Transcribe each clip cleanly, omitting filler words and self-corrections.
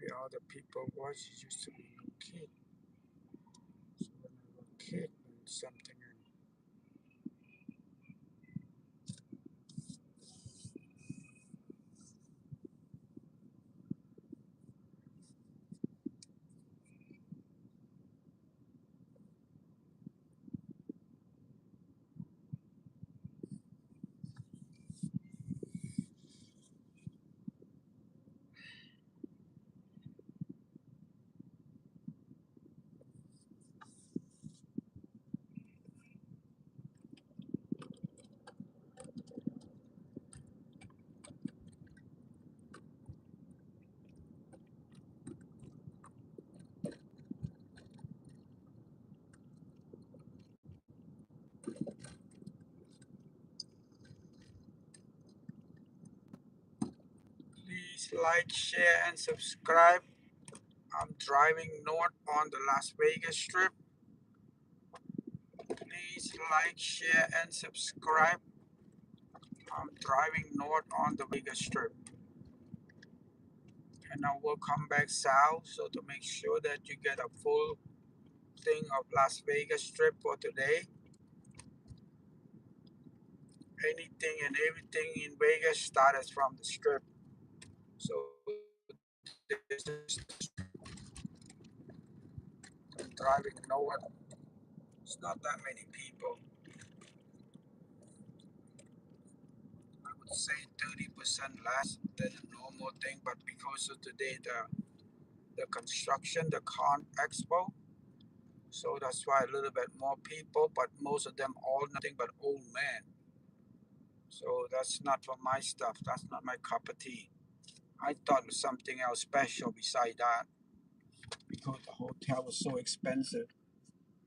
The other people voice used to be no kid. So when I was a kid, when something please like, share, and subscribe. I'm driving north on the Las Vegas Strip. Please like, share, and subscribe. I'm driving north on the Vegas Strip. And I will come back south so to make sure that you get a full thing of Las Vegas Strip for today. Anything and everything in Vegas started from the Strip. So this is driving north. It's not that many people. I would say 30% less than a normal thing, but because of today the construction, the Con Expo, so that's why a little bit more people, but most of them all nothing but old men. So that's not for my stuff. That's not my cup of tea. I thought it was something else special beside that because the hotel was so expensive.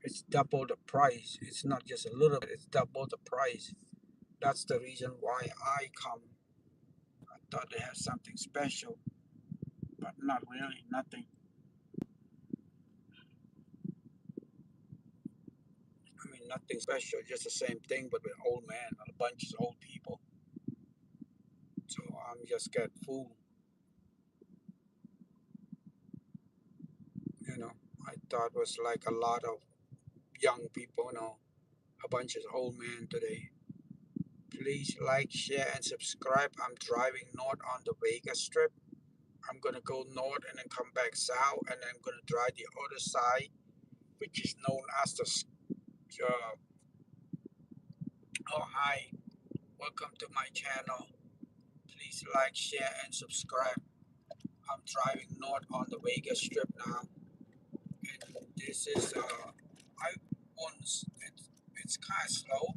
It's double the price. It's not just a little bit, it's double the price. That's the reason why I come. I thought they had something special, but not really, nothing. I mean, nothing special, just the same thing, but with old men, a bunch of old people. So I'm just get fooled, you know. I thought it was like a lot of young people, a bunch of old men today. Please like, share, and subscribe. I'm driving north on the Vegas Strip. I'm gonna go north and then come back south, and then I'm gonna drive the other side, which is known as the. Oh hi, welcome to my channel. Please like, share, and subscribe. I'm driving north on the Vegas Strip now, and this is I once it's kind of slow,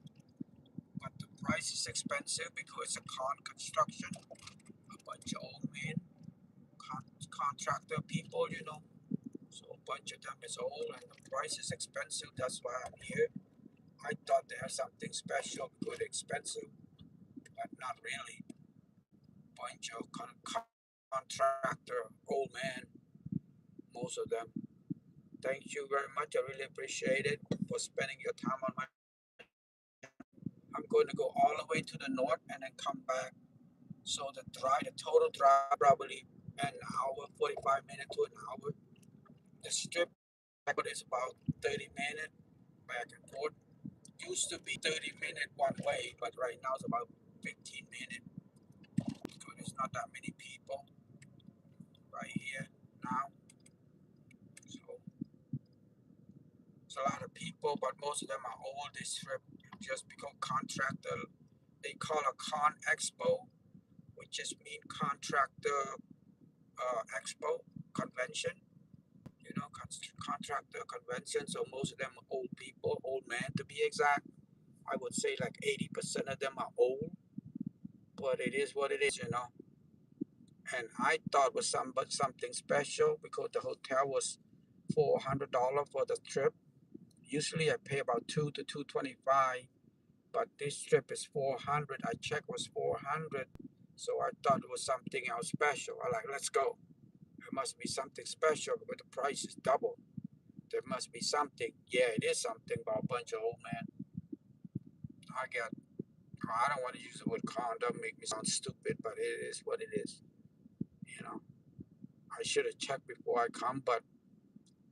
but the price is expensive because it's a construction. A bunch of old men, contractor people, So a bunch of them is old and the price is expensive. That's why I'm here. I thought they had something special, good, expensive, but not really. Bunch of contractor, old man, most of them. Thank you very much. I really appreciate it for spending your time on my. I'm going to go all the way to the north and then come back. So the total drive probably an hour, 45 minutes to an hour. The strip is about 30 minutes back and forth. Used to be 30-minute one way, but right now it's about 15 minutes because there's not that many people right here now. So it's a lot of people, but most of them are old. This strip just become contractor. They call a con expo, which just mean contractor expo convention. Contractor convention. So most of them are old people, old men to be exact. I would say like 80% of them are old, but it is what it is. And I thought it was something special because the hotel was $400 for the trip. Usually I pay about $200 to $225, but this trip is 400. I checked was 400, so I thought it was something else special. I like, let's go. It must be something special because the price is double. There must be something. Yeah, it is something about a bunch of old men. I don't want to use the word con, doesn't make me sound stupid, but it is what it is. You know, I I should have checked before I come, but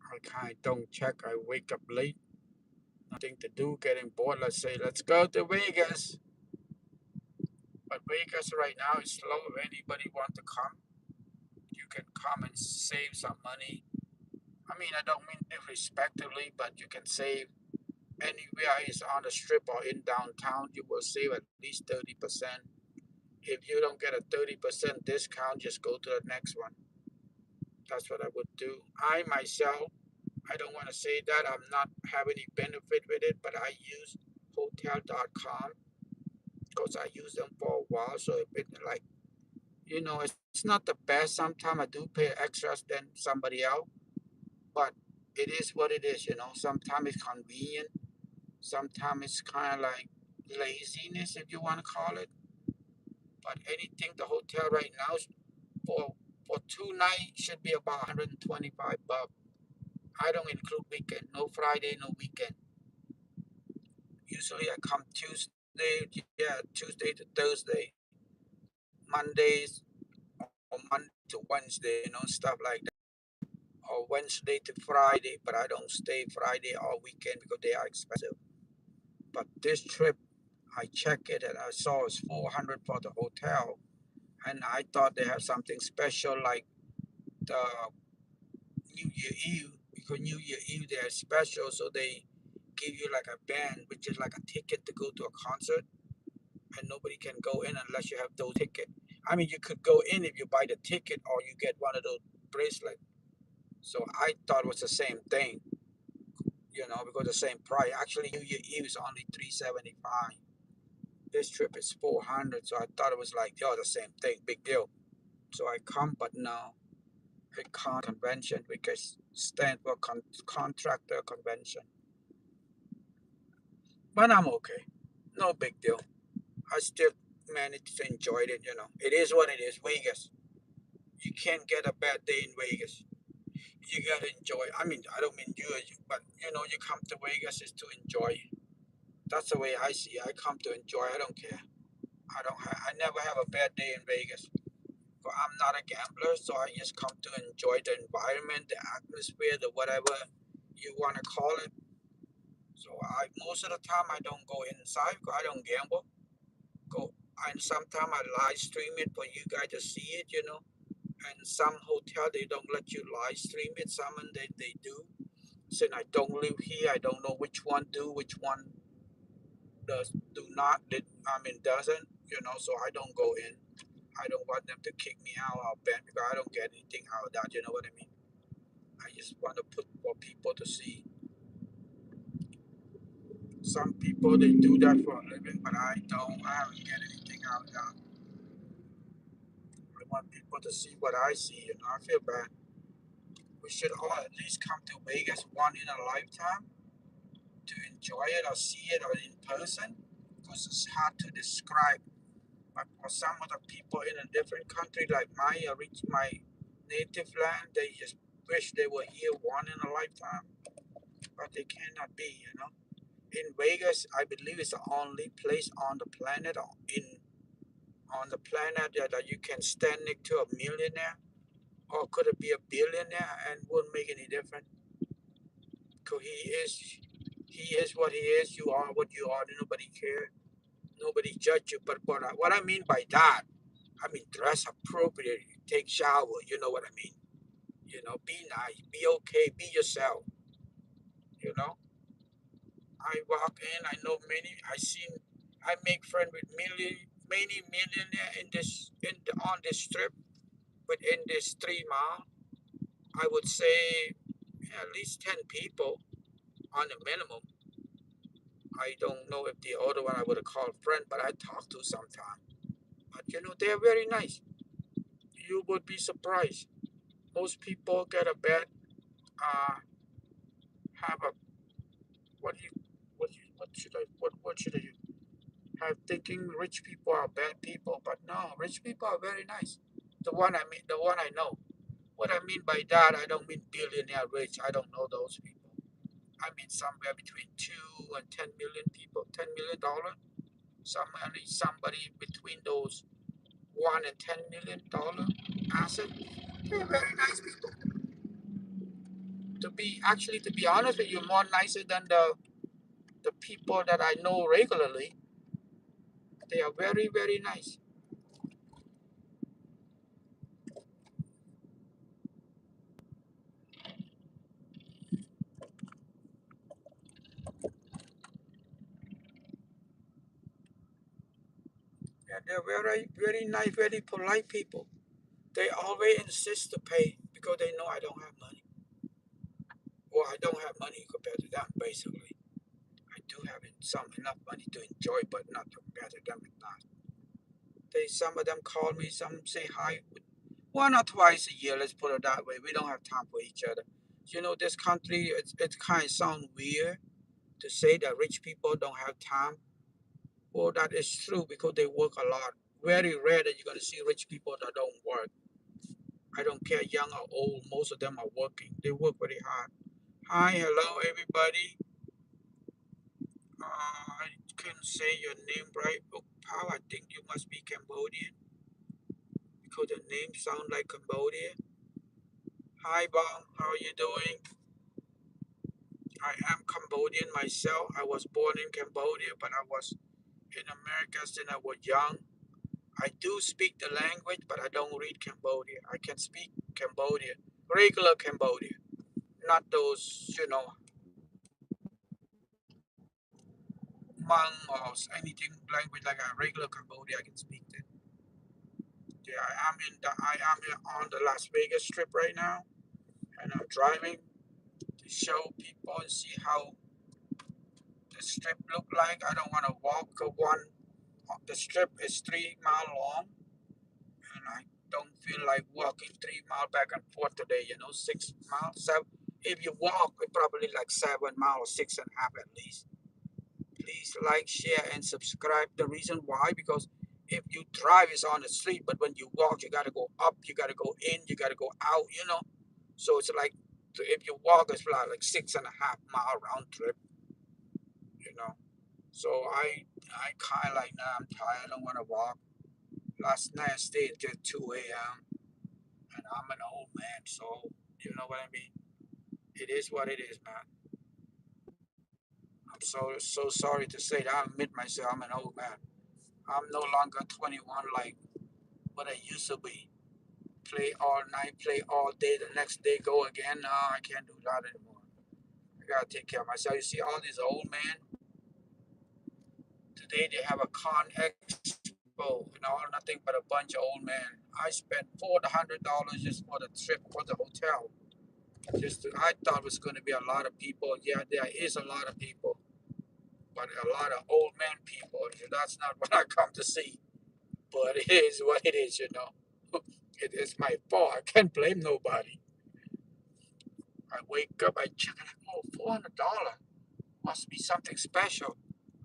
I kind of don't check. I wake up late, nothing to do, getting bored. Let's say, let's go to Vegas. But Vegas right now is slow. If anybody want to come, you can come and save some money. I mean, I don't mean disrespectively, but you can save anywhere is on the strip or in downtown. You will save at least 30%. If you don't get a 30% discount, just go to the next one. That's what I would do. I myself, I don't want to say that I'm not have any benefit with it, but I use hotel.com because I use them for a while. So if it like, it's not the best. Sometimes I do pay extras than somebody else, but it is what it is. Sometimes it's convenient. Sometimes it's kind of like laziness, if you want to call it. But anything the hotel right now for 2 nights should be about $125. I don't include weekend, no Friday, no weekend. Usually I come Tuesday to Thursday, Mondays or Monday to Wednesday, stuff like that. Or Wednesday to Friday, but I don't stay Friday or weekend because they are expensive. But this trip, I checked it and I saw it's $400 for the hotel, and I thought they have something special like the New Year Eve, because New Year Eve they're special, so they give you like a band, which is like a ticket to go to a concert, and nobody can go in unless you have those tickets. I mean, you could go in if you buy the ticket or you get one of those bracelets. So I thought it was the same thing, because the same price. Actually, New Year Eve is only $375. This trip is $400, so I thought it was like, the same thing, big deal. So I come, but no, a convention, because stand for contractor convention. But I'm okay, no big deal. I still managed to enjoy it. It is what it is. Vegas, you can't get a bad day in Vegas. You gotta enjoy. I mean, I don't mean you, but you come to Vegas is to enjoy. That's the way I see it. I come to enjoy. I don't care. I never have a bad day in Vegas. But I'm not a gambler, so I just come to enjoy the environment, the atmosphere, the whatever you want to call it. So most of the time I don't go inside because I don't gamble. And sometimes I live stream it for you guys to see it. And some hotel they don't let you live stream it. Some they do. Since I don't live here, I don't know which one do, which one do not. Doesn't. So I don't go in. I don't want them to kick me out or ban because I don't get anything out of that. You know what I mean? I just want to put for people to see. Some people they do that for a living, but I don't. I haven't get anything out of that. I want people to see what I see. I feel bad. We should all at least come to Vegas one in a lifetime to enjoy it or see it or in person, because it's hard to describe. But for some of the people in a different country like my native land, they just wish they were here one in a lifetime, but they cannot be. In Vegas, I believe it's the only place on the planet that you can stand next to a millionaire, or could it be a billionaire, and wouldn't make any difference. Because he is what he is. You are what you are. Nobody cares. Nobody judge you. But what I mean by that, I mean dress appropriately, take shower. You know what I mean. Be nice, be okay, be yourself. I walk in, I know many. I make friends with many millionaire on this strip, within this 3 mile. I would say at least 10 people on the minimum. I don't know if the other one I would have called friend, but I talk to sometimes. But they're very nice. You would be surprised. Most people get a bad, have a what should I use? Have thinking rich people are bad people, but no, rich people are very nice. The one I know. What I mean by that, I don't mean billionaire rich. I don't know those people. I mean somewhere between 2 and 10 million people. $10 million. Somebody between those $1 and $10 million asset. They're very nice people. To be honest with you, more nicer than the people that I know regularly. They are very, very nice. Yeah, they're very, very nice, very polite people. They always insist to pay because they know I don't have money. Or I don't have money compared to them, basically. I do have enough money to enjoy, but not compared to them. Not. Some of them call me, some say hi. One or twice a year, let's put it that way. We don't have time for each other. You know, this country, it kind of sounds weird to say that rich people don't have time. Well, that is true because they work a lot. Very rare that you're going to see rich people that don't work. I don't care, young or old, most of them are working. They work very hard. Hi, hello, everybody. I couldn't say your name right. Oh, Pao, I think you must be Cambodian because the name sounds like Cambodia. Hi, Bong. How are you doing? I am Cambodian myself. I was born in Cambodia, but I was in America since I was young. I do speak the language, but I don't read Cambodia. I can speak Cambodia, regular Cambodia, not those, Hmong or anything language like a regular Cambodia. I can speak that. Yeah, I am on the Las Vegas Strip right now, and I'm driving to show people and see how the strip look like. I don't want to walk one. The strip is 3 mile long, and I don't feel like walking 3 mile back and forth today. 6 miles, seven. If you walk, it's probably like 7 miles, 6.5 at least. Please like, share, and subscribe. The reason why, because if you drive, it's on the street, but when you walk, you gotta go up, you gotta go in, you gotta go out. So it's like, if you walk, it's like 6.5 mile round trip. You know. So I kind of like, nah, I'm tired. I don't want to walk. Last night I stayed till 2 a.m. and I'm an old man, so you know what I mean. It is what it is, man. I'm so sorry to say that. I admit myself, I'm an old man. I'm no longer 21 like what I used to be. Play all night, play all day. The next day go again. No, I can't do that anymore. I gotta take care of myself. You see all these old men. Today they have a con expo and all nothing but a bunch of old men. I spent $400 just for the trip for the hotel. I thought it was going to be a lot of people. Yeah, there is a lot of people, but a lot of old man people. That's not what I come to see. But it is what it is. It is my fault. I can't blame nobody. I wake up, I check it, oh, $400 must be something special.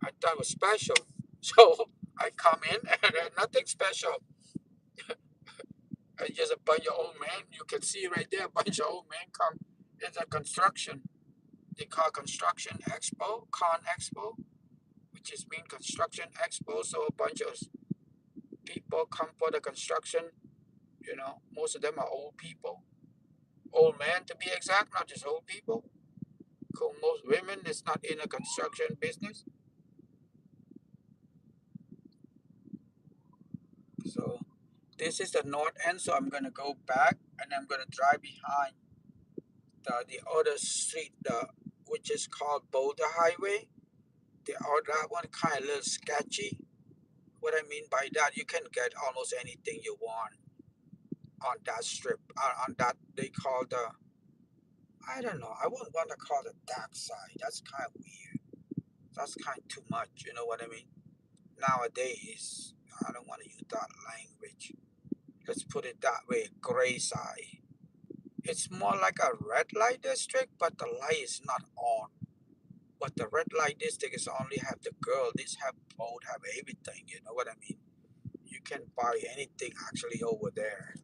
I thought it was special, so I come in and nothing special. And just a bunch of old men. You can see right there, a bunch of old men come. It's a construction. They call construction expo, con expo, which is mean construction expo. So a bunch of people come for the construction. Most of them are old people, old men to be exact, not just old people. Because most women is not in a construction business. So this is the north end. So I'm gonna go back and I'm gonna drive behind the other street, which is called Boulder Highway. That one kind of a little sketchy. What I mean by that, you can get almost anything you want on that strip. On that they call I don't know. I wouldn't want to call it dark side. That's kind of weird. That's kind of too much. You know what I mean? Nowadays, I don't want to use that language. Let's put it that way. Gray side. It's more like a red light district, but the light is not on. But the red light district is only have the girl. This have both have everything. You know what I mean? You can buy anything actually over there.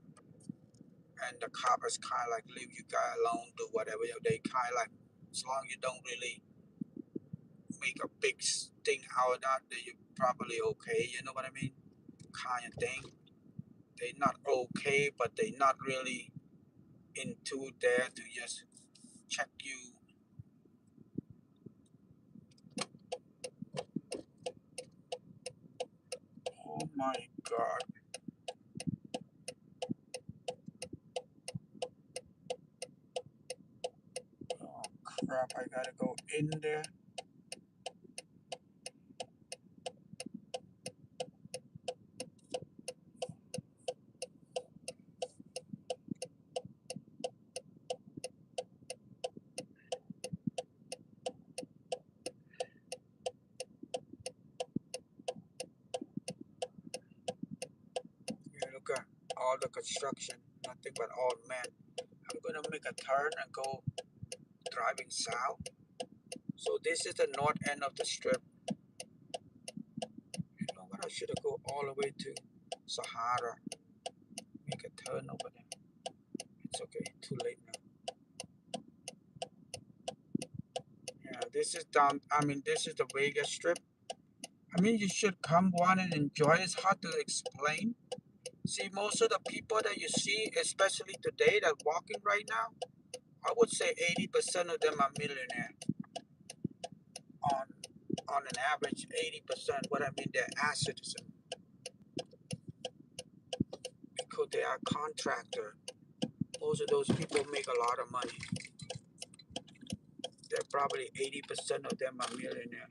And the coppers kind of like leave you guys alone, do whatever. They kind of like, as long as you don't really make a big thing out of that, then you're probably okay. You know what I mean? Kind of thing. They're not okay, but they're not really to there to just check you. Oh my God. Oh crap, I gotta go in there. Yeah, look at all the construction, nothing but all men. I'm gonna make a turn and go driving south. So this is the north end of the strip. You know what? I should have go all the way to Sahara. Make a turn over there. It's okay. Too late now. Yeah, this is down. I mean, this is the Vegas Strip. I mean, you should come one and enjoy. It's hard to explain. See, most of the people that you see, especially today, that walking right now, I would say 80% of them are millionaire. On an average, 80%. What I mean, they're ass citizen because they are contractor. Most of those people make a lot of money. They're probably 80% of them are millionaire.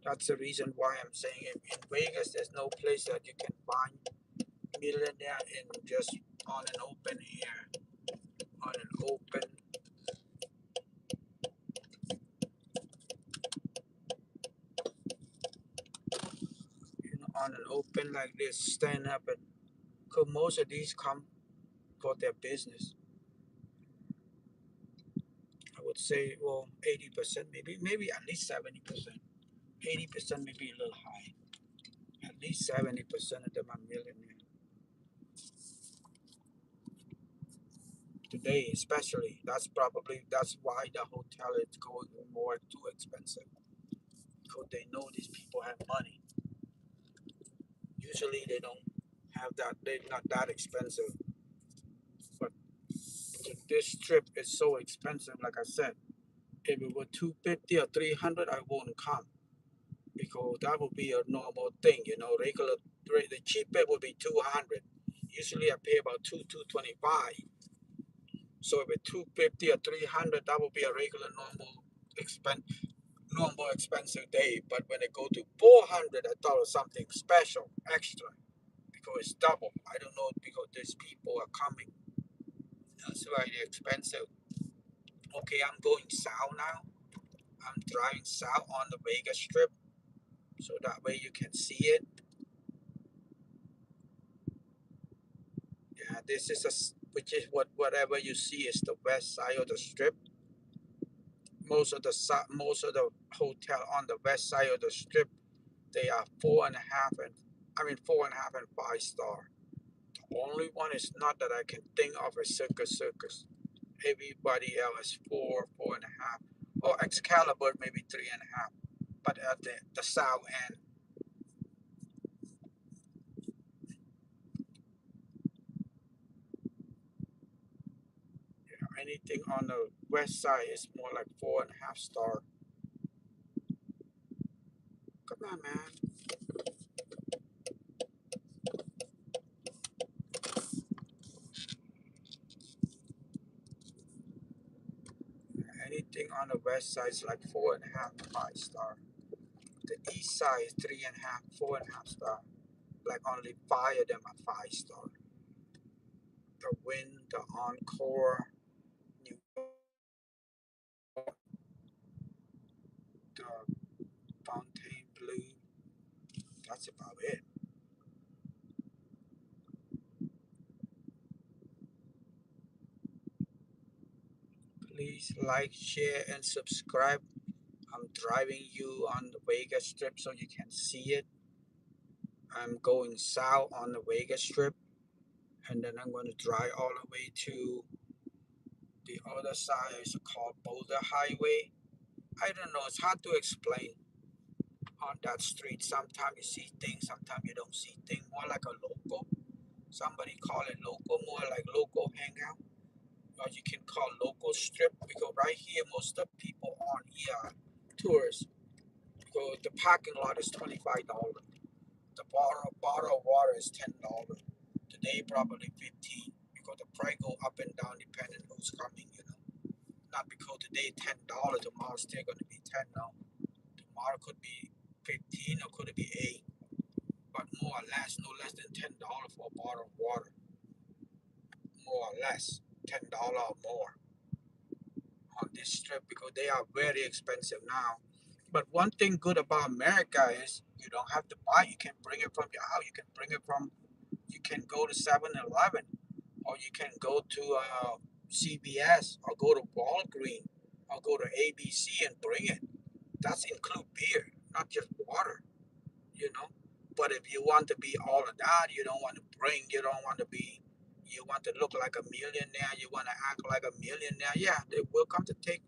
That's the reason why I'm saying in Vegas, there's no place that you can find millionaire in just on an open air, on an open. You know, on an open like this, stand up and. Cause most of these come for their business. I would say, well, 80%, maybe at least 70%. 80% may be a little high. At least 70% of them are millionaires. Today, especially, that's why the hotel is going more too expensive. Because they know these people have money. Usually they don't have that, they're not that expensive. But this trip is so expensive, like I said. If it were 250 or 300, I wouldn't come. Because that would be a normal thing, you know. Regular, the cheapest would be 200. Usually I pay about 225. So if it's 250 or 300, that would be a regular normal expensive day. But when it go to 400, I thought of something special, extra, because it's double. I don't know, because these people are coming. That's why they're expensive. Okay, I'm going south now. I'm driving south on the Vegas Strip, so that way you can see it. Yeah, this is which is whatever you see is the west side of the strip. Most of the hotel on the west side of the strip, they are 4.5 and 5 star. The only one is not that I can think of is Circus. Everybody else is 4.5. Oh, Excalibur maybe 3.5. But at the south end, anything on the west side is more like 4.5 star. Come on, man. Anything on the west side is like 4.5, 5 star. The east side is 3.5, 4.5 star. Like only 5 of them are 5 star. The Wind, the Encore, New York, the Fontainebleau. That's about it. Please like, share, and subscribe. I'm driving you on the Vegas Strip so you can see it. I'm going south on the Vegas Strip, and then I'm going to drive all the way to the other side. It's called Boulder Highway. I don't know. It's hard to explain on that street. Sometimes you see things, sometimes you don't see things. More like a local. Somebody call it local, more like local hangout. or you can call local strip, because right here most of the people on here are tourists. Because the parking lot is $25. The bottle of water is $10. Today probably 15, because the price go up and down depending who's coming, Not because today $10, tomorrow still gonna be 10 now. Tomorrow could be 15 or could it be 8, but more or less, no less than $10 for a bottle of water. More or less, $10 or more on this strip, because they are very expensive now. But one thing good about America is you don't have to buy. You can bring it from your house. You can bring it from. You can go to 7-Eleven, or you can go to CVS, or go to Walgreens, or go to ABC and bring it. That's include beer, not just water. But if you want to be all of that, you don't want to bring. You don't want to be. You want to look like a millionaire. You want to act like a millionaire. Yeah, they will come to take.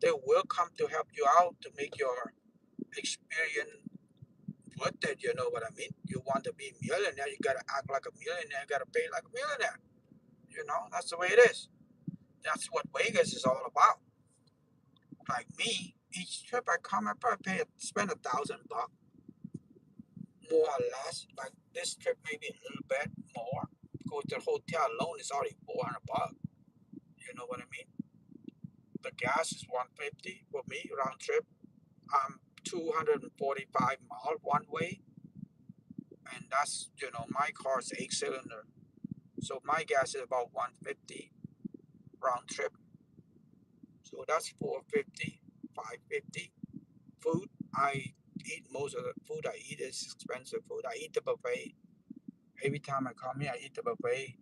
They will come to help you out to make your experience worth it. You know what I mean? You want to be a millionaire, you gotta act like a millionaire. You gotta pay like a millionaire. That's the way it is. That's what Vegas is all about. Like me, each trip I come, I probably spend $1,000, more or less. Like this trip, maybe a little bit more. Because the hotel alone is already $400. You know what I mean? The gas is $150 for me round trip. 245 miles one way, and that's my car's 8-cylinder, so my gas is about 150 round trip. So that's 450, 550. Food, I eat most of the food I eat is expensive food. I eat the buffet. Every time I come here, I eat the buffet.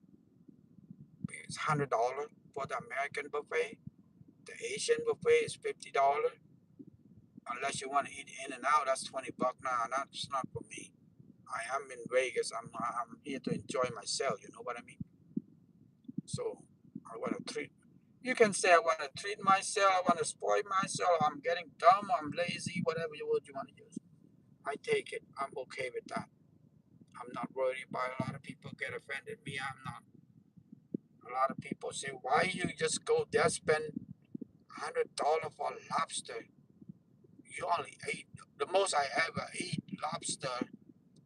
It's $100 for the American buffet. The Asian buffet is $50. Unless you want to eat in and out, that's $20 now. That's not for me. I am in Vegas. I'm here to enjoy myself. You know what I mean? So I want to treat. You can say I want to treat myself. I want to spoil myself. I'm getting dumb. I'm lazy. Whatever word you want to use, I take it. I'm okay with that. I'm not worried about a lot of people get offended me. I'm not. A lot of people say, why you just go there spend $100 for lobster? You only ate the most I ever ate lobster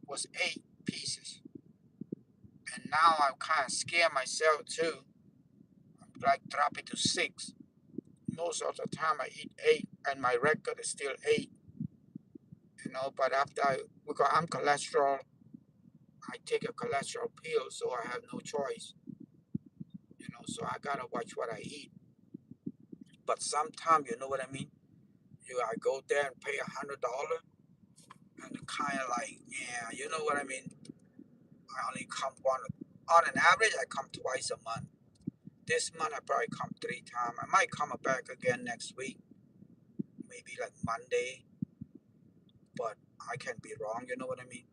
was 8 pieces. And now I'm kind of scared myself too. Like drop it to 6. Most of the time I eat 8, and my record is still 8. But because I'm cholesterol, I take a cholesterol pill, so I have no choice. So I gotta watch what I eat. But sometimes, you know what I mean? I go there and pay $100, and kind of like, yeah, you know what I mean? I only come on an average, I come twice a month. This month I probably come 3 times. I might come back again next week, maybe like Monday, but I can be wrong, you know what I mean?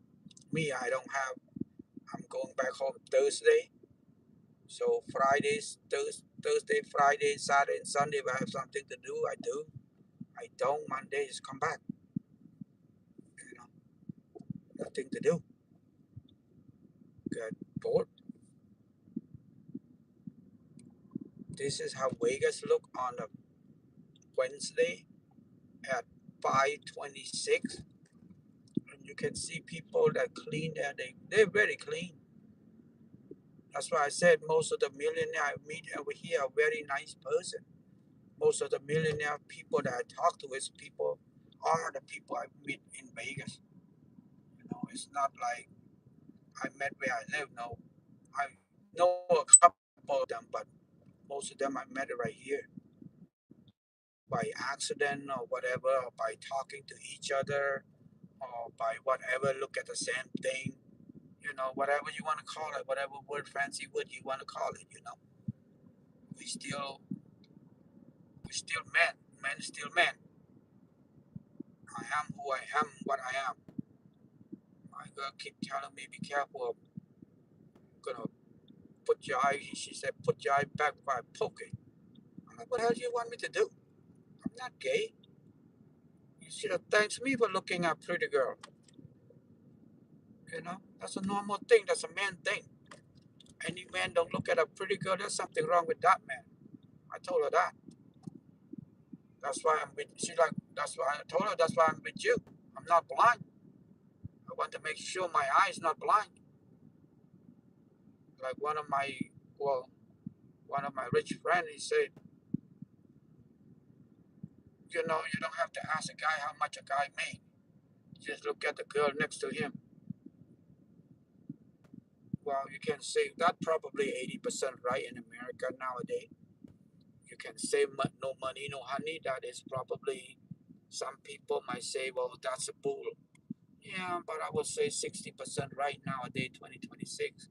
Me, I'm going back home Thursday, so Thursday, Friday, Saturday, and Sunday, if I have something to do, I do. I don't, Monday, just come back, nothing to do. Get bored. This is how Vegas look on a Wednesday at 5:26. And you can see people that clean there. They're very clean. That's why I said most of the millionaire I meet over here are very nice person. Most of the millionaire people that I talk to are the people I meet in Vegas. It's not like I met where I live. No, I know a couple of them, but most of them I met right here by accident or whatever, or by talking to each other, or by whatever. Look at the same thing. Whatever you want to call it, whatever fancy word you want to call it. We still men. Men still men. I am who I am, what I am. My girl keep telling me, be careful. I'm gonna put your eye. She said, put your eye back by poking. I'm like, what the hell do you want me to do? I'm not gay. You should have thanked me for looking at pretty girl. That's a normal thing. That's a man thing. Any man don't look at a pretty girl, there's something wrong with that man. I told her that. That's why I'm with. She's like, that's why I told her. That's why I'm with you. I'm not blind. I want to make sure my eye is not blind. Like one of my rich friends, he said, you know, you don't have to ask a guy how much a guy made. Just look at the girl next to him. Well, you can say that probably 80% right in America nowadays. You can say no money, no honey. That is probably, some people might say, well, that's a bull. Yeah, but I would say 60% right nowadays, 2026.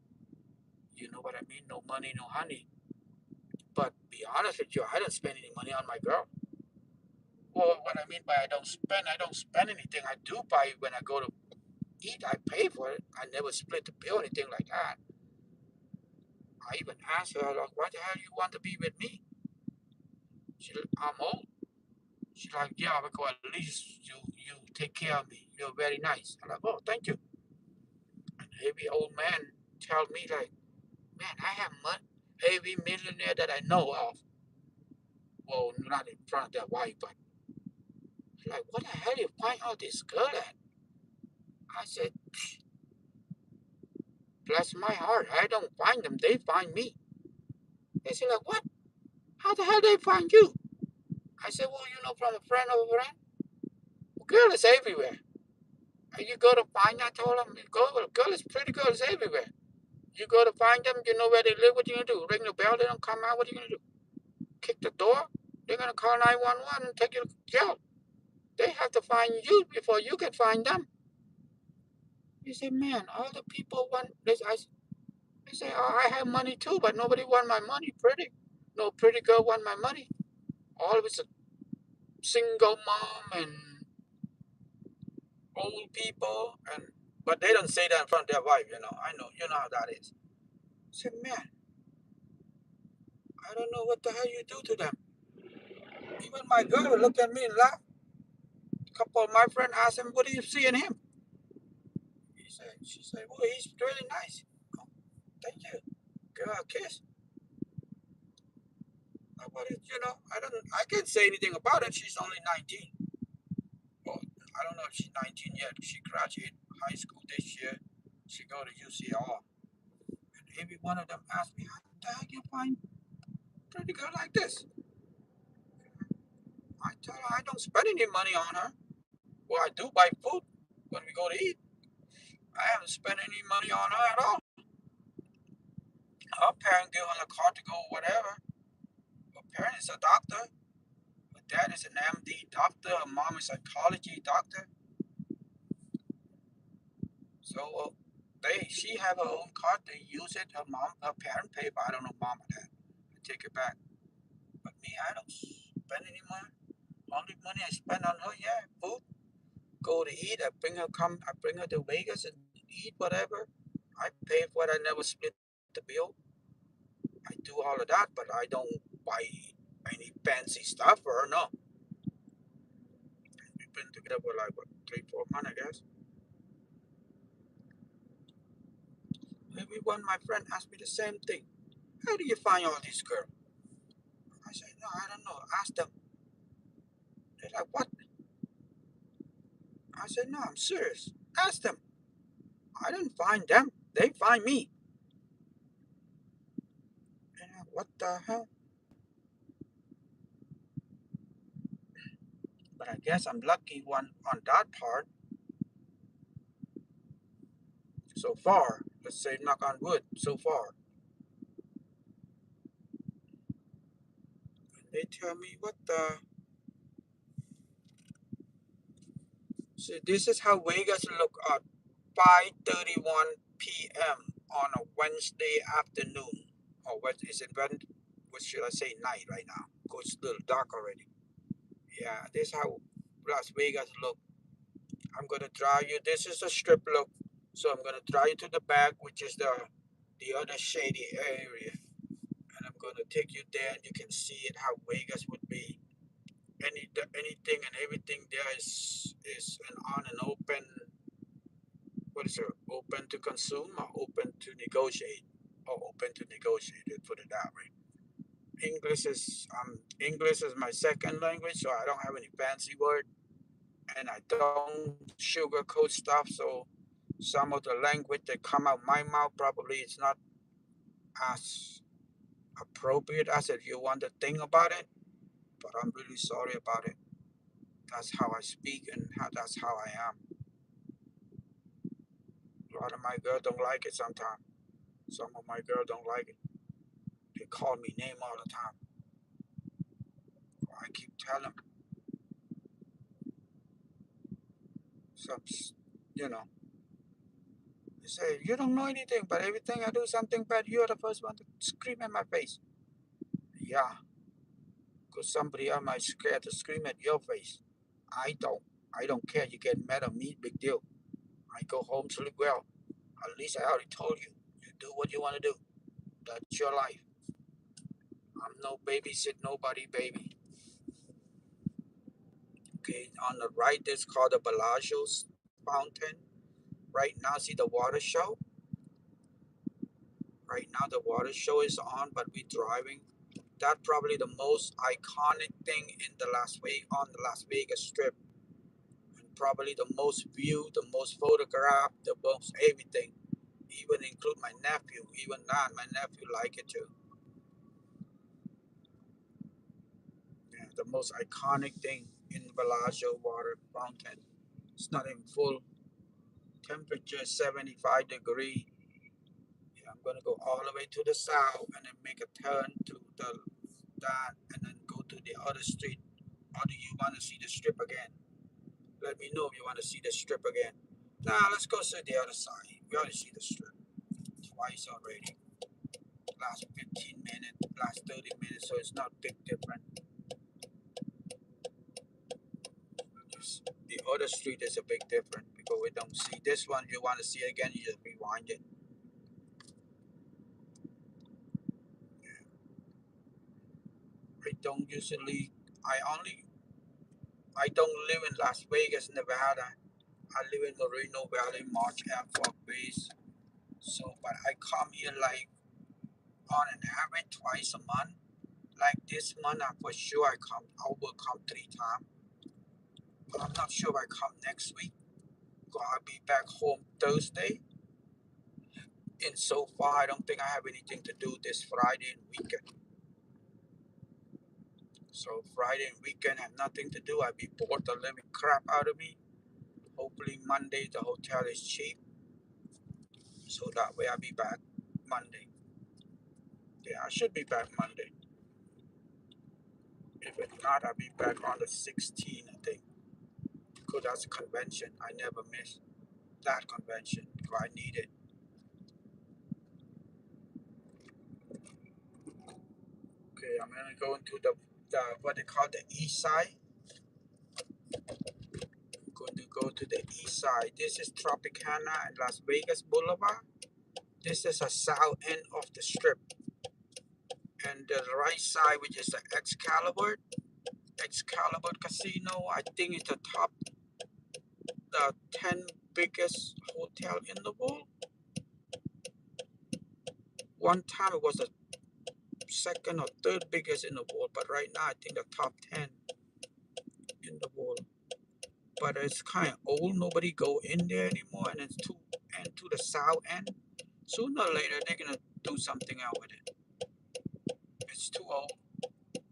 You know what I mean? No money, no honey. But be honest with you, I don't spend any money on my girl. Well, what I mean by I don't spend anything. I do buy when I go to eat. I pay for it. I never split the bill or anything like that. I even asked her, like, why the hell you want to be with me? I'm old. She's like, yeah, because at least you take care of me. You're very nice. I'm like, oh, thank you. And every old man tell me like, man, I have money. Every millionaire that I know of, well, not in front of their wife, but like, what the hell you find all this girl at? I said, bless my heart, I don't find them. They find me. They say like, what? How the hell they find you? I said, well, you know, from a friend of a friend. Girl is everywhere. And you go to find, I told them, girl is pretty girls everywhere. You go to find them, you know where they live, what you gonna do? Ring the bell, they don't come out, what are you gonna do? Kick the door? They're gonna call 911 and take you to jail. They have to find you before you can find them. You say, man, all the people want this. I say, oh, I have money too, but nobody want my money. No pretty girl want my money. Always a single mom and old people, but they don't say that in front of their wife. You know, I know, you know how that is. I said, man, I don't know what the hell you do to them. Even my girl would look at me and laugh. A couple of my friends asked him, what do you see in him? She said, well, he's really nice. Oh, thank you. Give her a kiss. Nobody, you know, I can't say anything about it. She's only 19. Well, I don't know if she's 19 yet. She graduated high school this year. She go to UCR. And every one of them asked me, how the heck you find a pretty girl like this? I tell her I don't spend any money on her. Well, I do buy food when we go to eat. I haven't spent any money on her at all. Her parent give her a car to go whatever. Her parent is a doctor. Her dad is an MD doctor. Her mom is a psychology doctor. So she have her own car. They use it. Her parent pay, but I don't know mom or dad. I take it back. But me, I don't spend any money. Only money I spend on her, yeah, food. Go to eat. I bring her to Vegas and eat whatever. I pay for it. I never split the bill. I do all of that, but I don't buy any fancy stuff for her. No. We've been together for like what, 3-4 months, I guess. Maybe one of my friend asked me the same thing. How do you find all these girls? I said, no, I don't know. Ask them. They're like, what? I said, no, I'm serious. Ask them. I didn't find them. They find me. And I'm like, what the hell? But I guess I'm lucky one on that part. So far. Let's say knock on wood. So far. And they tell me, what the... So this is how Vegas look at 5:31 p.m. on a Wednesday afternoon. Or what is it? What should I say? Night right now. Because it's a little dark already. Yeah, this is how Las Vegas look. I'm gonna drive you. This is a strip look. So I'm gonna drive you to the back, which is the other shady area. And I'm gonna take you there and you can see it how Vegas would be. Anything and everything there is on and open. What is it? Open to consume or open to negotiate? Or open to negotiate, let's put it that way. English is my second language, so I don't have any fancy word, and I don't sugarcoat stuff. So some of the language that come out my mouth probably it's not as appropriate as if you want to think about it. But I'm really sorry about it. That's how I speak, and that's how I am. A lot of my girls don't like it sometimes. Some of my girls don't like it. They call me name all the time. I keep telling them, some, you know, they say, you don't know anything, but everything I do something bad, you're the first one to scream in my face. Yeah, because somebody else might scared to scream at your face. I don't. I don't care. You get mad at me, big deal. I go home, sleep well. At least I already told you. You do what you want to do. That's your life. I'm no babysit nobody, baby. Okay, on the right, this is called the Bellagio's Fountain. Right now, see the water show? Right now, the water show is on, but we're driving. That's probably the most iconic thing in the on the Las Vegas Strip. And probably the most viewed, the most photographed, the most everything. Even include my nephew. Even that, my nephew like it too. Yeah, the most iconic thing in Bellagio water fountain. It's not in full temperature, 75 degree. Yeah, I'm gonna go all the way to the south and then make a turn to that and then go to the other street. Or do you want to see the strip again? Let me know if you want to see the strip again. Nah, let's go to the other side. We already see the strip twice already. Last 15 minutes, last 30 minutes, so it's not big different. The other street is a big difference because we don't see this one. You want to see it again, you just rewind it. I don't usually, I don't live in Las Vegas, Nevada. I live in Moreno Valley, March Air Force Base. So, but I come here like on an average twice a month. Like this month, for sure I will come 3 times. But I'm not sure if I come next week. I'll be back home Thursday. And so far, I don't think I have anything to do this Friday and weekend. So Friday and weekend have nothing to do. I'll be bored the living crap out of me. Hopefully Monday the hotel is cheap. So that way I'll be back Monday. Yeah, I should be back Monday. If it's not, I'll be back on the 16th, I think. Because that's a convention. I never miss that convention. Because I need it. Okay, I'm gonna go into the what they call the east side. I'm going to go to the east side. This is Tropicana and Las Vegas Boulevard. This is a south end of the strip. And the right side, which is the Excalibur Casino, I think it's the 10 biggest hotel in the world. One time it was the second or third biggest in the world, but right now I think the top 10 in the world. But it's kind of old. Nobody go in there anymore, and it's to the south end. Sooner or later they're gonna do something out with it. It's too old.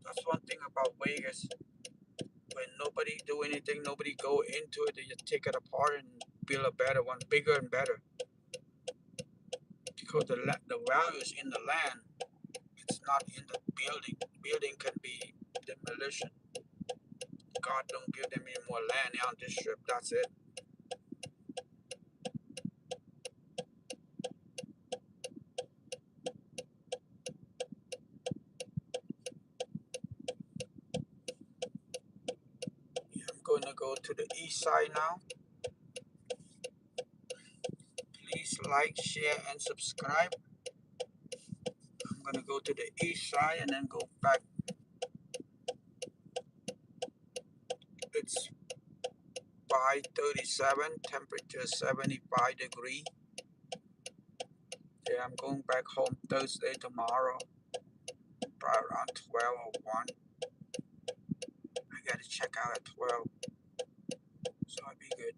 That's one thing about Vegas. When nobody do anything, nobody go into it. They just take it apart and build a better one, bigger and better. Because the value is in the land. It's not in the building. Building can be demolition. God don't give them any more land on this strip. That's it. Yeah, I'm going to go to the east side now. Please like, share, and subscribe. I'm going to go to the east side and then go back. It's 5:37, temperature 75 degrees. Yeah, I'm going back home Thursday tomorrow. probably around 12 or 1. I gotta check out at 12, so I'll be good.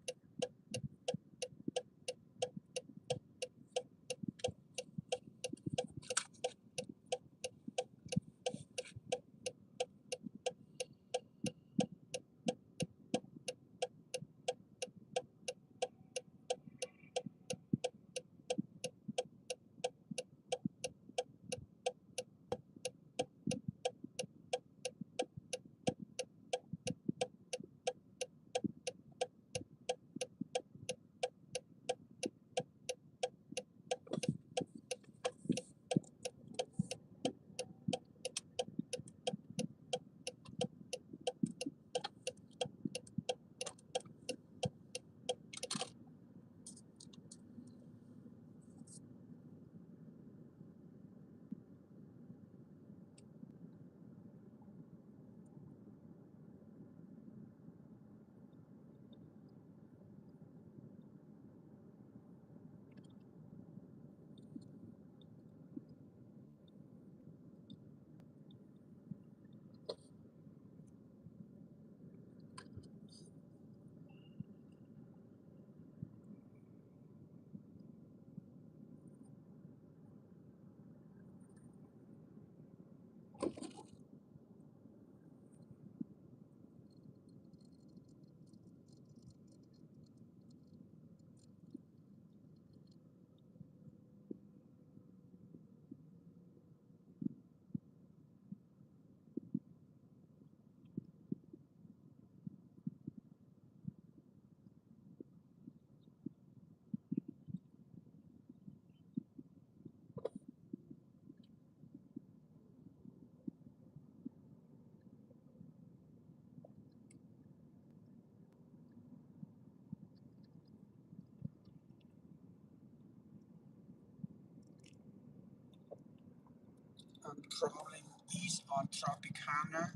I'm traveling east on Tropicana,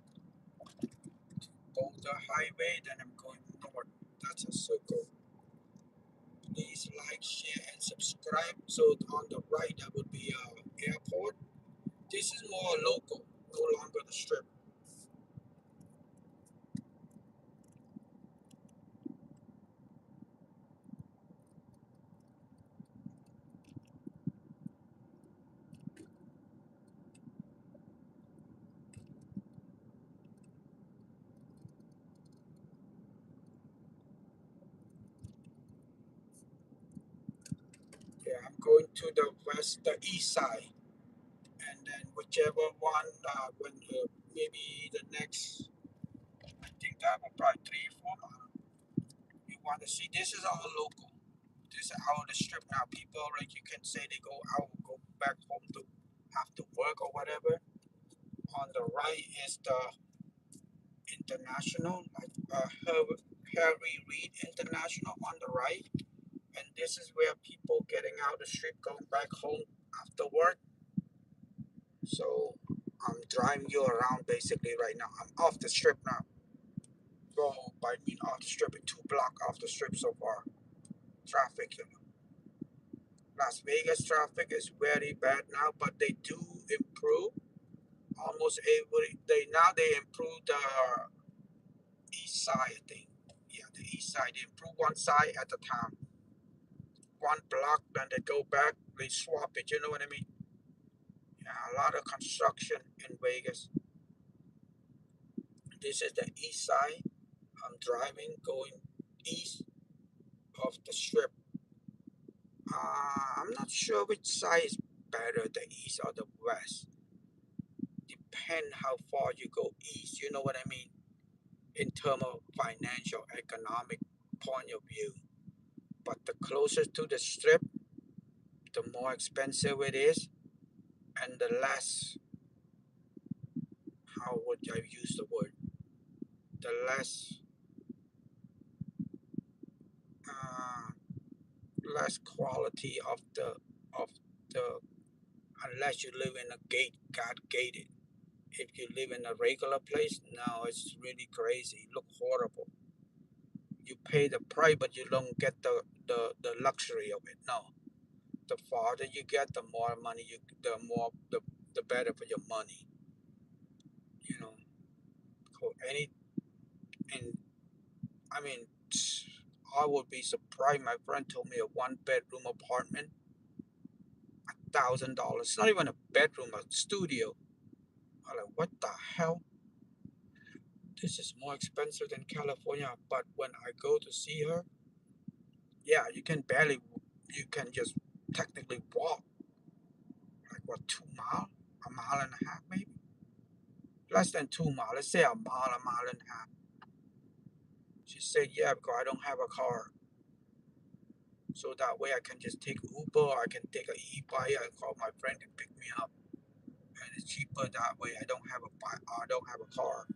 Boulder Highway, then I'm going north. That's a circle. Please like, share, and subscribe. So on the right, that would be airport. This is more local, no longer the strip. Yeah, I'm going to the east side, and then whichever one, maybe the next, I think that will probably 3 or 4 miles. You want to see? This is all local. This is out of the strip now. People, like you can say, they go out, go back home to after work or whatever. On the right is the international, like Harry Reid International on the right, and this is where people getting out the strip, going back home after work. So I'm driving you around basically right now. I'm off the strip now. Well, by mean off the strip, 2 blocks off the strip so far. Traffic, you know. Las Vegas traffic is very bad now, but they do improve almost every day. Now they improve the east side, I think. Yeah, the east side. They improve one side at a time. 1 block, then they go back, they swap it, you know what I mean? Yeah, a lot of construction in Vegas. This is the east side. I'm driving, going east of the strip. I'm not sure which side is better, the east or the west. Depend how far you go east, you know what I mean? In terms of financial, economic point of view. But the closer to the strip, the more expensive it is, and the less, how would I use the word? The less, uh, less quality of the unless you live in a God gated. If you live in a regular place, no, it's really crazy. Look horrible. You pay the price, but you don't get the luxury of it. No, the farther you get, the more money the better for your money. you know, for any, and I mean, I would be surprised. My friend told me a 1 bedroom apartment, $1,000. It's not even a bedroom, a studio. I'm like, what the hell? This is more expensive than California. But when I go to see her, yeah, you can just technically walk like what, 2 miles, a mile and a half, maybe less than 2 miles. Let's say a mile and a half. She said, yeah, because I don't have a car. So that way I can just take Uber, or I can take an e-bike and call my friend to pick me up. And it's cheaper that way. I don't have a bike, I don't have a car.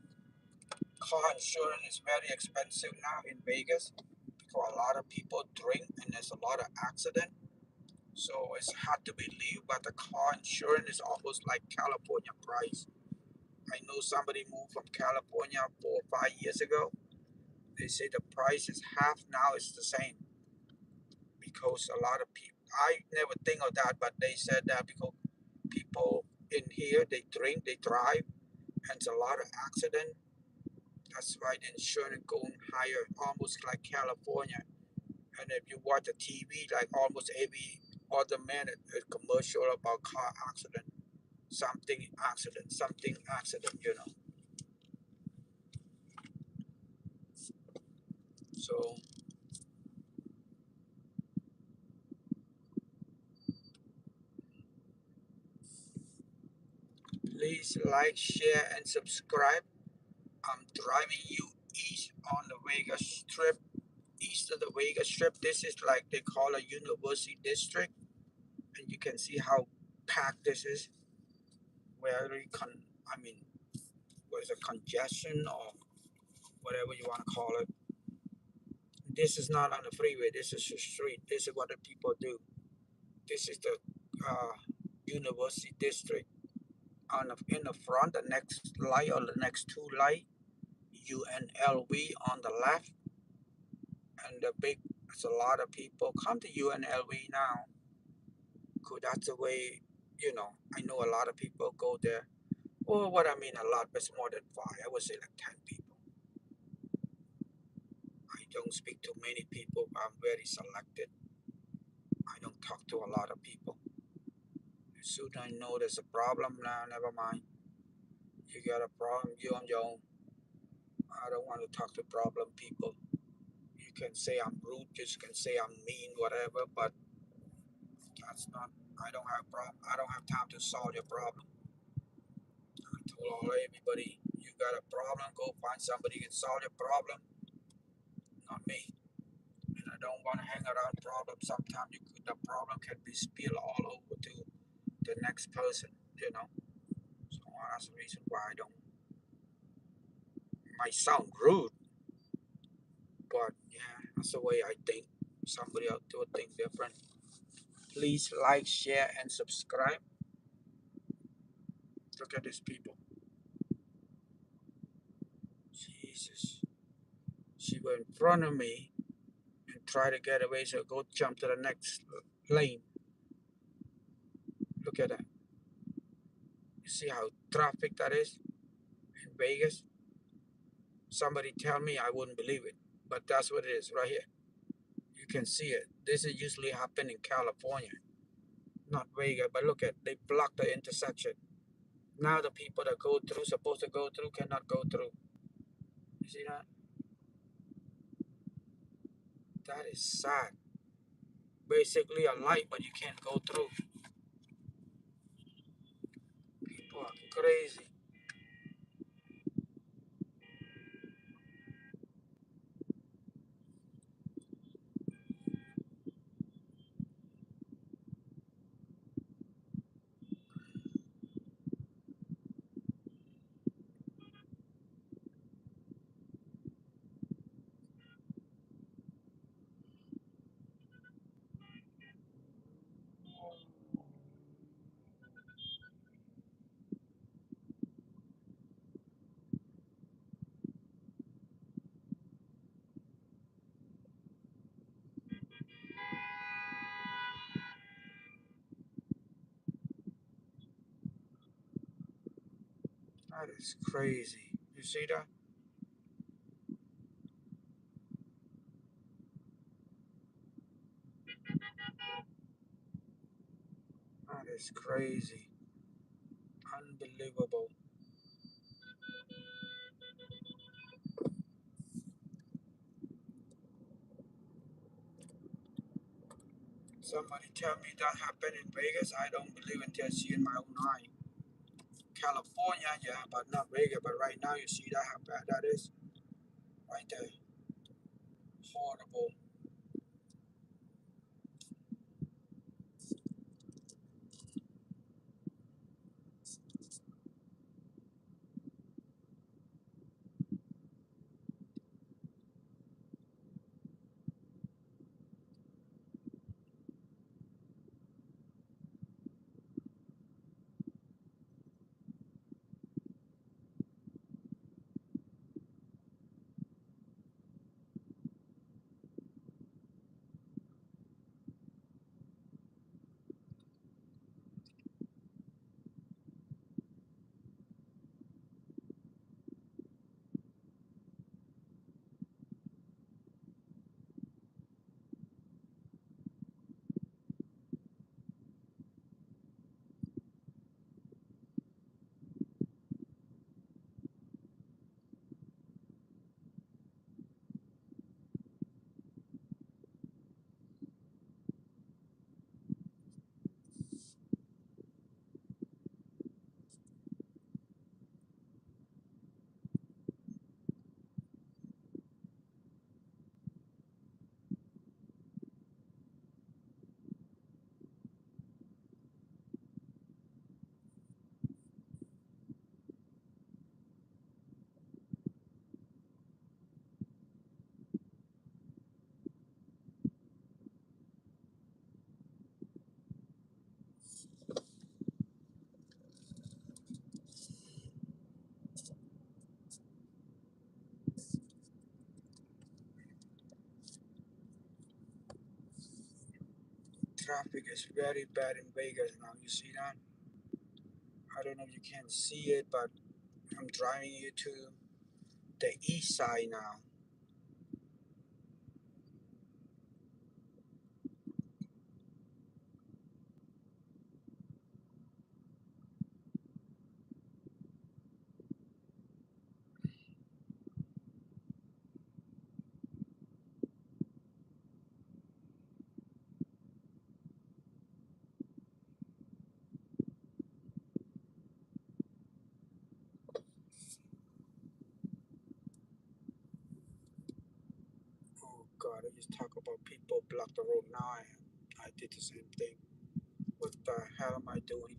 Car insurance is very expensive now in Vegas because a lot of people drink and there's a lot of accident. So it's hard to believe, but the car insurance is almost like California price. I know somebody moved from California 4 or 5 years ago. They say the price is half now. It's the same because a lot of people. I never think of that, but they said that because people in here they drink, they drive, and it's a lot of accident. That's why the insurance going higher, almost like California. And if you watch the TV, like almost every other minute, a commercial about car accident, something accident, you know. So please like, share, and subscribe. I'm driving you east on the Vegas Strip, east of the Vegas Strip. This is like they call a University District, and you can see how packed this is. Very I mean, was a congestion or whatever you want to call it. This is not on the freeway. This is the street. This is what the people do. This is the University District. In the front, the next light or the next two light, UNLV on the left, and the big. There's a lot of people come to UNLV now. Cause that's the way, you know. I know a lot of people go there. Well, what I mean a lot, but it's more than five. I would say like 10 people. I don't speak to many people. I'm very selected. I don't talk to a lot of people. As soon as I know there's a problem, now never mind. You got a problem, you on your own. I don't want to talk to problem people. You can say I'm rude, you can say I'm mean, whatever, but that's not. I don't have problem. I don't have time to solve your problem. I told everybody, you got a problem, go find somebody who can solve your problem, not me. And I don't want to hang around problems. Sometimes the problem can be spilled all over to the next person, you know. So that's the reason why I don't. It might sound rude, but yeah, that's the way I think. Somebody else do think different. Please like, share, and subscribe. Look at these people. Jesus. She went in front of me and tried to get away, so go jump to the next lane. Look at that. You see how traffic that is in Vegas? Somebody tell me, I wouldn't believe it. But that's what it is right here. You can see it. This is usually happen in California, not Vegas. But look at, they block the intersection. Now the people that go through, supposed to go through, cannot go through. You see that? That is sad. Basically a light, but you can't go through. People are crazy. That is crazy. You see that? That is crazy. Unbelievable. Somebody tell me that happened in Vegas. I don't believe until I see in my own eye. California, yeah, but not Vegas. But right now, you see that how bad that is. Right there. Horrible. Traffic is very bad in Vegas now. You see that? I don't know if you can see it, but I'm driving you to the east side now. Oh God, I just talk about people block the road now. I did the same thing. What the hell am I doing?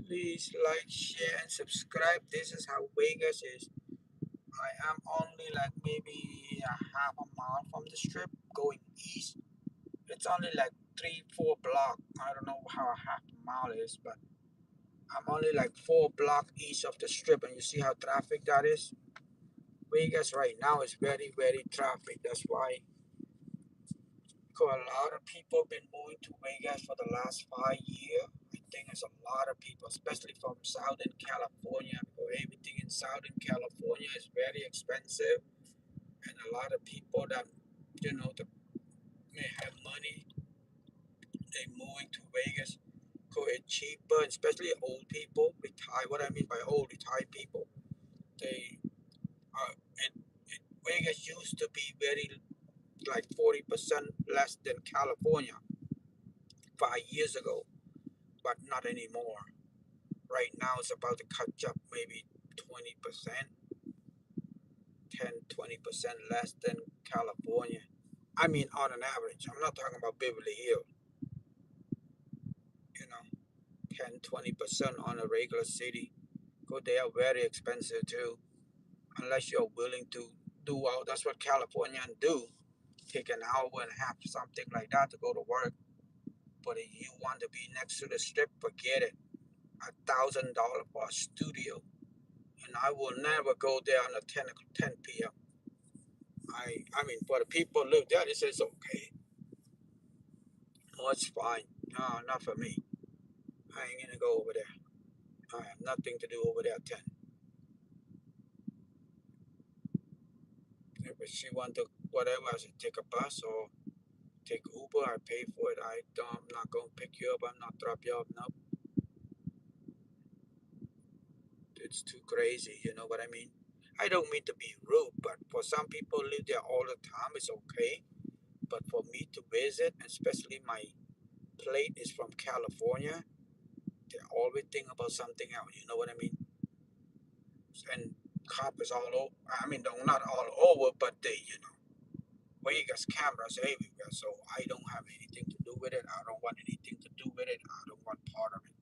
Please like, share, and subscribe. This is how Vegas is. I am only like maybe a half a mile from the strip going east. It's only like 3-4 blocks. I don't know how a half a mile is, but I'm only like 4 blocks east of the strip, and you see how traffic that is. Vegas right now is very, very traffic. That's why a lot of people been moving to Vegas for the last 5 years. I think it's a lot of people, especially from Southern California, because everything in Southern California is very expensive, and a lot of people that that may have money, they moving to Vegas because it's cheaper, especially old people, retired. What I mean by old retired people, they are. Vegas used to be very like 40% less than California 5 years ago, but not anymore. Right now it's about to catch up maybe 20%, 10-20% less than California. I mean on an average. I'm not talking about Beverly Hills, you know, 10-20% on a regular city. Because they are very expensive too. Unless you're willing to do all that's what Californians do. Take an hour and a half, something like that to go to work. But if you want to be next to the strip, forget it. $1,000 for a studio. And I will never go there on a 10 p.m. I mean, for the people who live there, they say it's okay. Oh, it's fine. No, not for me. I ain't gonna go over there. I have nothing to do over there at 10. If she want to, whatever, I should take a bus or take Uber. I pay for it. I'm not gonna pick you up. I'm not drop you off. No, it's too crazy. You know what I mean? I don't mean to be rude, but for some people live there all the time, it's okay. But for me to visit, especially my plate is from California, they always think about something else. You know what I mean? And cops all over. I mean, not all over, but Vegas cameras everywhere. So I don't have anything to do with it. I don't want anything to do with it. I don't want part of it.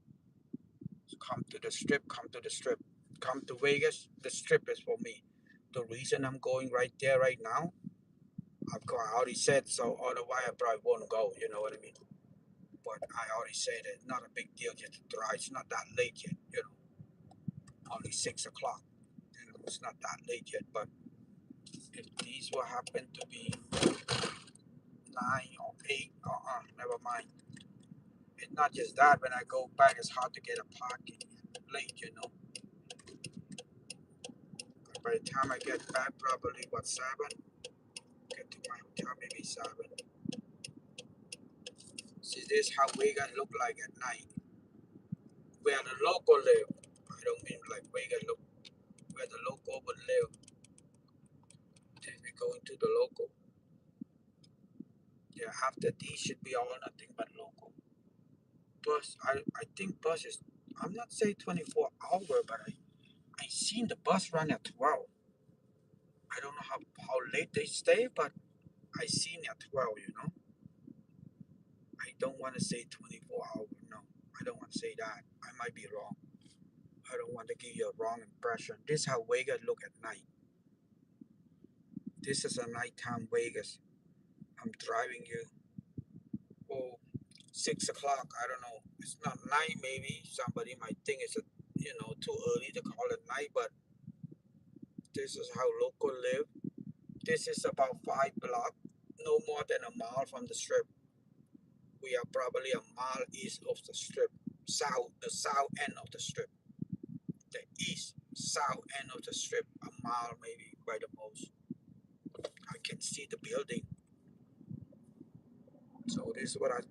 So come to the strip. Come to the strip. Come to Vegas. The strip is for me. The reason I'm going right there right now, I already said so. Otherwise, I probably won't go. You know what I mean? But I already said it's not a big deal just to drive. It's not that late yet. Only 6 o'clock. It's not that late yet. But if these will happen to be 9 or 8, never mind. It's not just that. When I go back, it's hard to get a parking late. By the time I get back, probably 7. Get to my hotel, maybe 7. See, this is how Vegas look like at night. Where the local live. I don't mean like Vegas look. Where the local would live. Then we go into the local. Yeah, after these should be all nothing but local. Bus, I think bus is, I'm not saying 24 hour, but I seen the bus run at 12. I don't know how late they stay, but I seen at 12. I don't want to say 24 hours. No, I don't want to say that. I might be wrong. I don't want to give you a wrong impression. This is how Vegas look at night. This is a nighttime Vegas. I'm driving you. Oh, 6 o'clock. I don't know. It's not night. Maybe somebody might think it's too early to call it night, but this is how local live. This is about 5 blocks, no more than a mile from the strip. We are probably a mile east of the strip, the south end of the strip, the east south end of the strip, a mile maybe by the most. I can see the building. So this is what I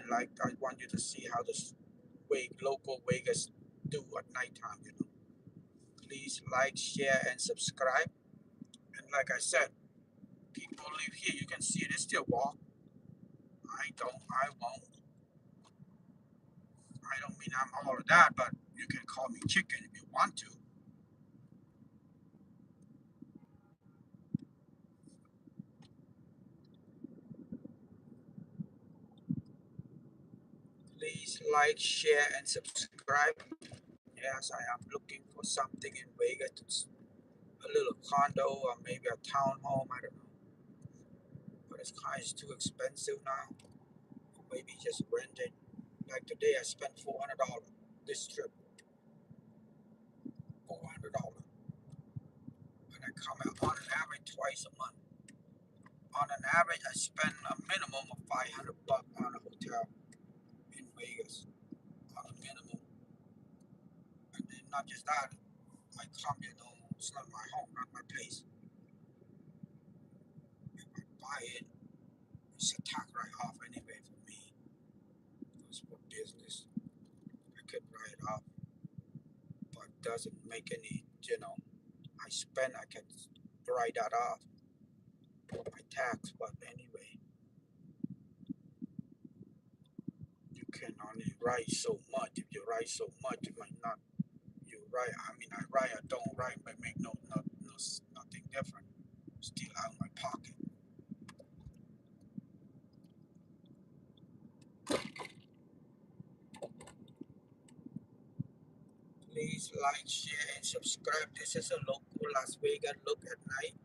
like. I want you to see how the local Vegas do at nighttime. Please like, share, and subscribe. And like I said, people live here. You can see it. It's still walk. I won't. I don't mean I'm all of that, but you can call me chicken if you want to. Please like, share, and subscribe. subscribe. Yes, I am looking for something in Vegas, a little condo or maybe a townhome. I don't know, but it's kind of too expensive now. Or maybe just rent it. Like today, I spent $400 this trip. $400, and I come out on an average twice a month. On an average, I spend a minimum of $500 on a hotel in Vegas. On a minimum, and then not just that, I come, it's not my home, not my place. If I buy it, it's a tax write-off anyway for me. It's for business. I could write it off, but it doesn't make any, I can write that off for my tax, but anyway, you can only write so much. If you write so much, you might not, I write, I don't write, but make nothing different. Still out of my pocket. Please like, share, and subscribe. This is a local Las Vegas look at night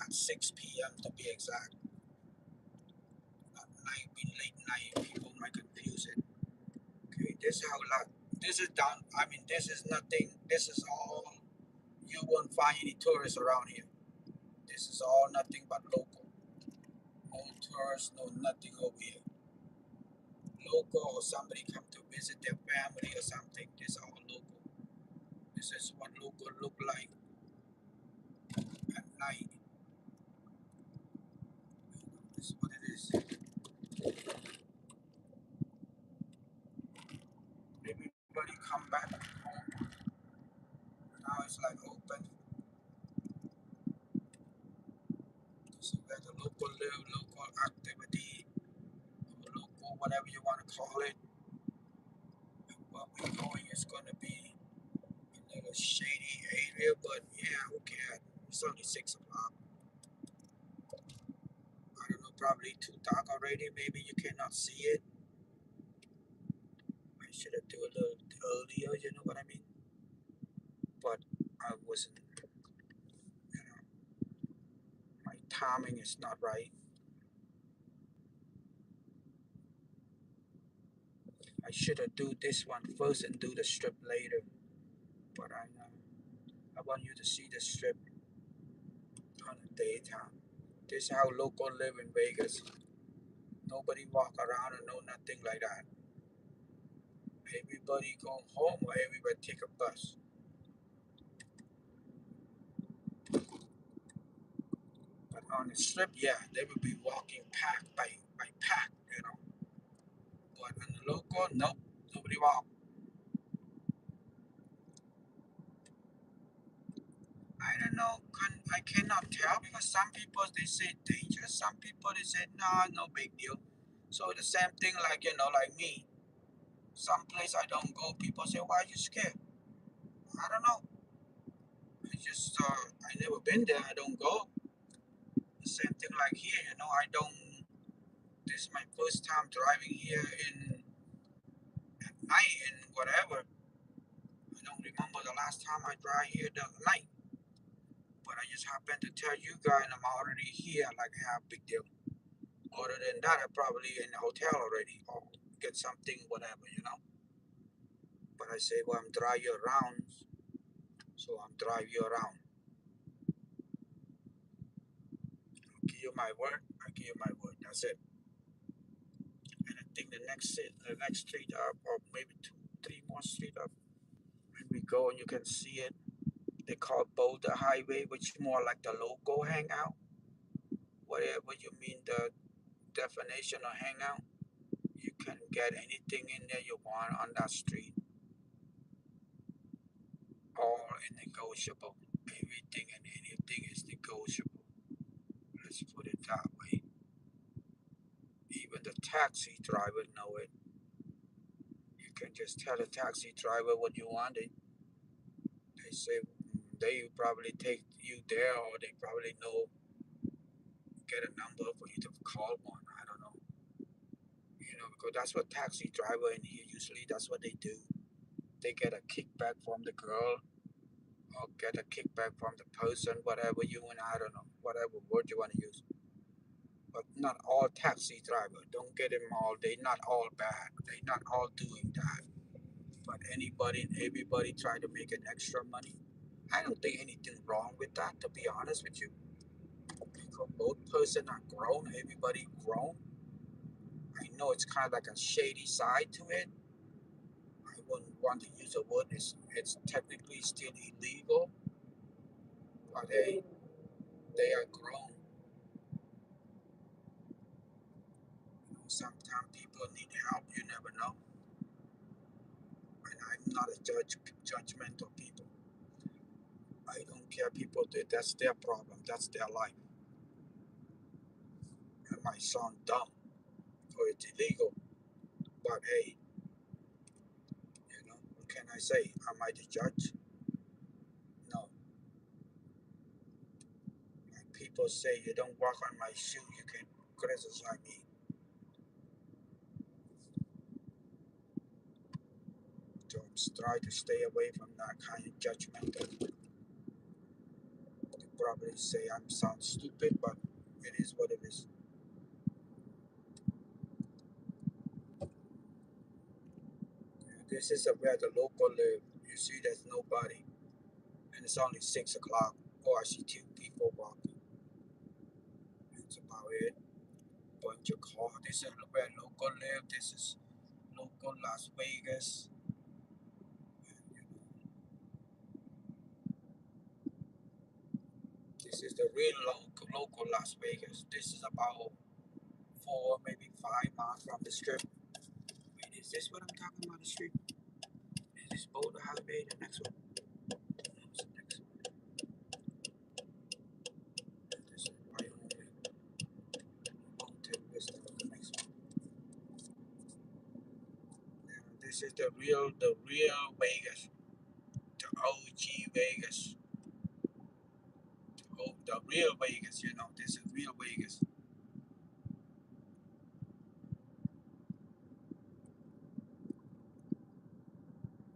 at 6 p.m. to be exact. At night, be late night, people might confuse it. Okay, this is how this is done. This is nothing. This is all. You won't find any tourists around here. This is all nothing but local. No tourists, no nothing over here. Local or somebody come to visit their family or something. This is all local. This is what local look like at night. This is what it is. Everybody come back home. Now it's like open. This is where the local live, local activity, or local whatever you want to call it. What we're going is going to be a little shady area, but yeah, who cares? It's only 6 o'clock. I don't know, probably too dark already. Maybe you cannot see it. I should have do a little earlier, you know what I mean? But I wasn't, my timing is not right. I should have do this one first and do the strip later. But I want you to see the strip on the daytime. This is how local live in Vegas. Nobody walk around and know nothing like that. Everybody go home or everybody take a bus. But on the strip, yeah, they will be walking pack by pack, But on the local, nope, nobody walk. I don't know. I cannot tell because some people they say dangerous. Some people they say nah, no big deal. So the same thing like like me. Some place I don't go. People say why are you scared? I don't know. I just I never been there. I don't go. The same thing like here. I don't. This is my first time driving here in at night and whatever. I don't remember the last time I drive here the night. But I just happened to tell you guys I'm already here. Like I have a big deal. Other than that, I'm probably in the hotel already or get something, whatever. But I say, well, I'm drive you around, so I'm drive you around. I give you my word. I give you my word. That's it. And I think the next street up, or maybe 2, 3 more street up, when we go and you can see it. They call Boulder Highway, which is more like the local hangout. Whatever you mean the definition of hangout, you can get anything in there you want on that street. All negotiable. Everything and anything is negotiable. Let's put it that way. Even the taxi driver know it. You can just tell the taxi driver what you wanted. They say they probably take you there, or they probably know get a number for you to call one. I don't know. Because that's what taxi driver in here usually that's what they do. they get a kickback from the girl or get a kickback from the person, whatever you want, I don't know, whatever word you want to use. But not all taxi drivers, don't get them all, they're not all bad, they're not all doing that. But anybody and everybody try to make an extra money. I don't think anything wrong with that, to be honest with you. Because both person are grown, everybody grown. I know it's kind of like a shady side to it. I wouldn't want to use a word, it's technically still illegal. But hey, they are grown. Sometimes people need help, you never know. And I'm not a judgmental people. I don't care people do, that's their problem, that's their life. It might sound dumb or it's illegal, but hey, what can I say? Am I the judge? No. Like people say, you don't walk on my shoe, you can criticize me. So try to stay away from that kind of judgmental. You probably say I sound stupid, but it is what it is. This is where the local live. You see, there's nobody, and it's only 6 o'clock. Oh, I see 2 people walking. That's about it. Bunch of cars. This is where local live. This is local Las Vegas. This is the real local Las Vegas. This is about 4, maybe 5 miles from the strip. Wait, is this what I'm talking about? The street? Is this Boulder Highway? The next one? What's the next one? This is Wyoming. Mountain Vista. The next one. Now, this is the real Vegas. The OG Vegas. Oh, the real Vegas. This is real Vegas.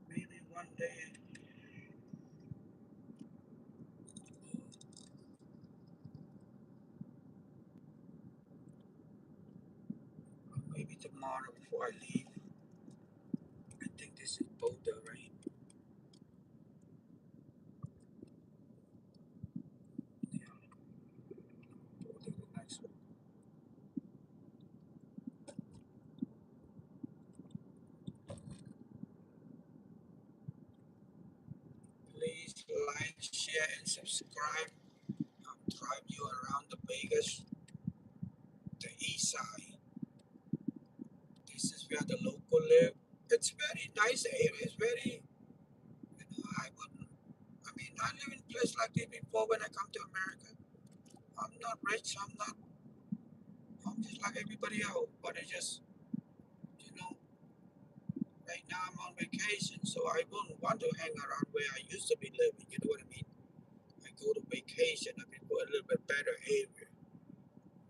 Maybe one day. Maybe tomorrow before I leave. I think this is Boulder, right? Yeah. Boulder, the next one. Please like, share, and subscribe. I'm driving you around the Vegas, the east side. This is where the local live. It's very nice area. It's very, I mean, I live in a place like this before when I come to America. I'm not rich. I'm just like everybody else. But it's just, you know, right now I'm on vacation, so I wouldn't want to hang around where I used to be living. You know what I mean? I go to vacation, I can go a little bit better area.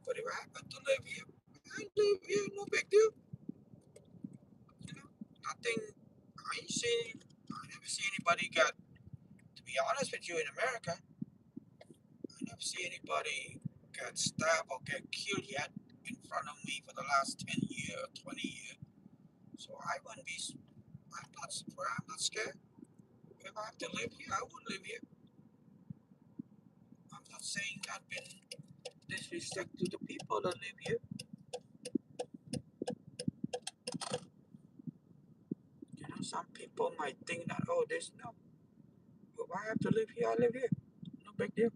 But if I happen to live here, I live here, no big deal. Nothing. I never see anybody got. To be honest with you, in America, I never see anybody got stabbed or get killed yet in front of me for the last 10 years, 20 years. So I wouldn't be. I'm not surprised. I'm not scared. If I have to live here, I would live here. I'm not saying I've been disrespect to the people that live here. Some people might think that, oh, there's no. If I have to live here, I live here. No big deal.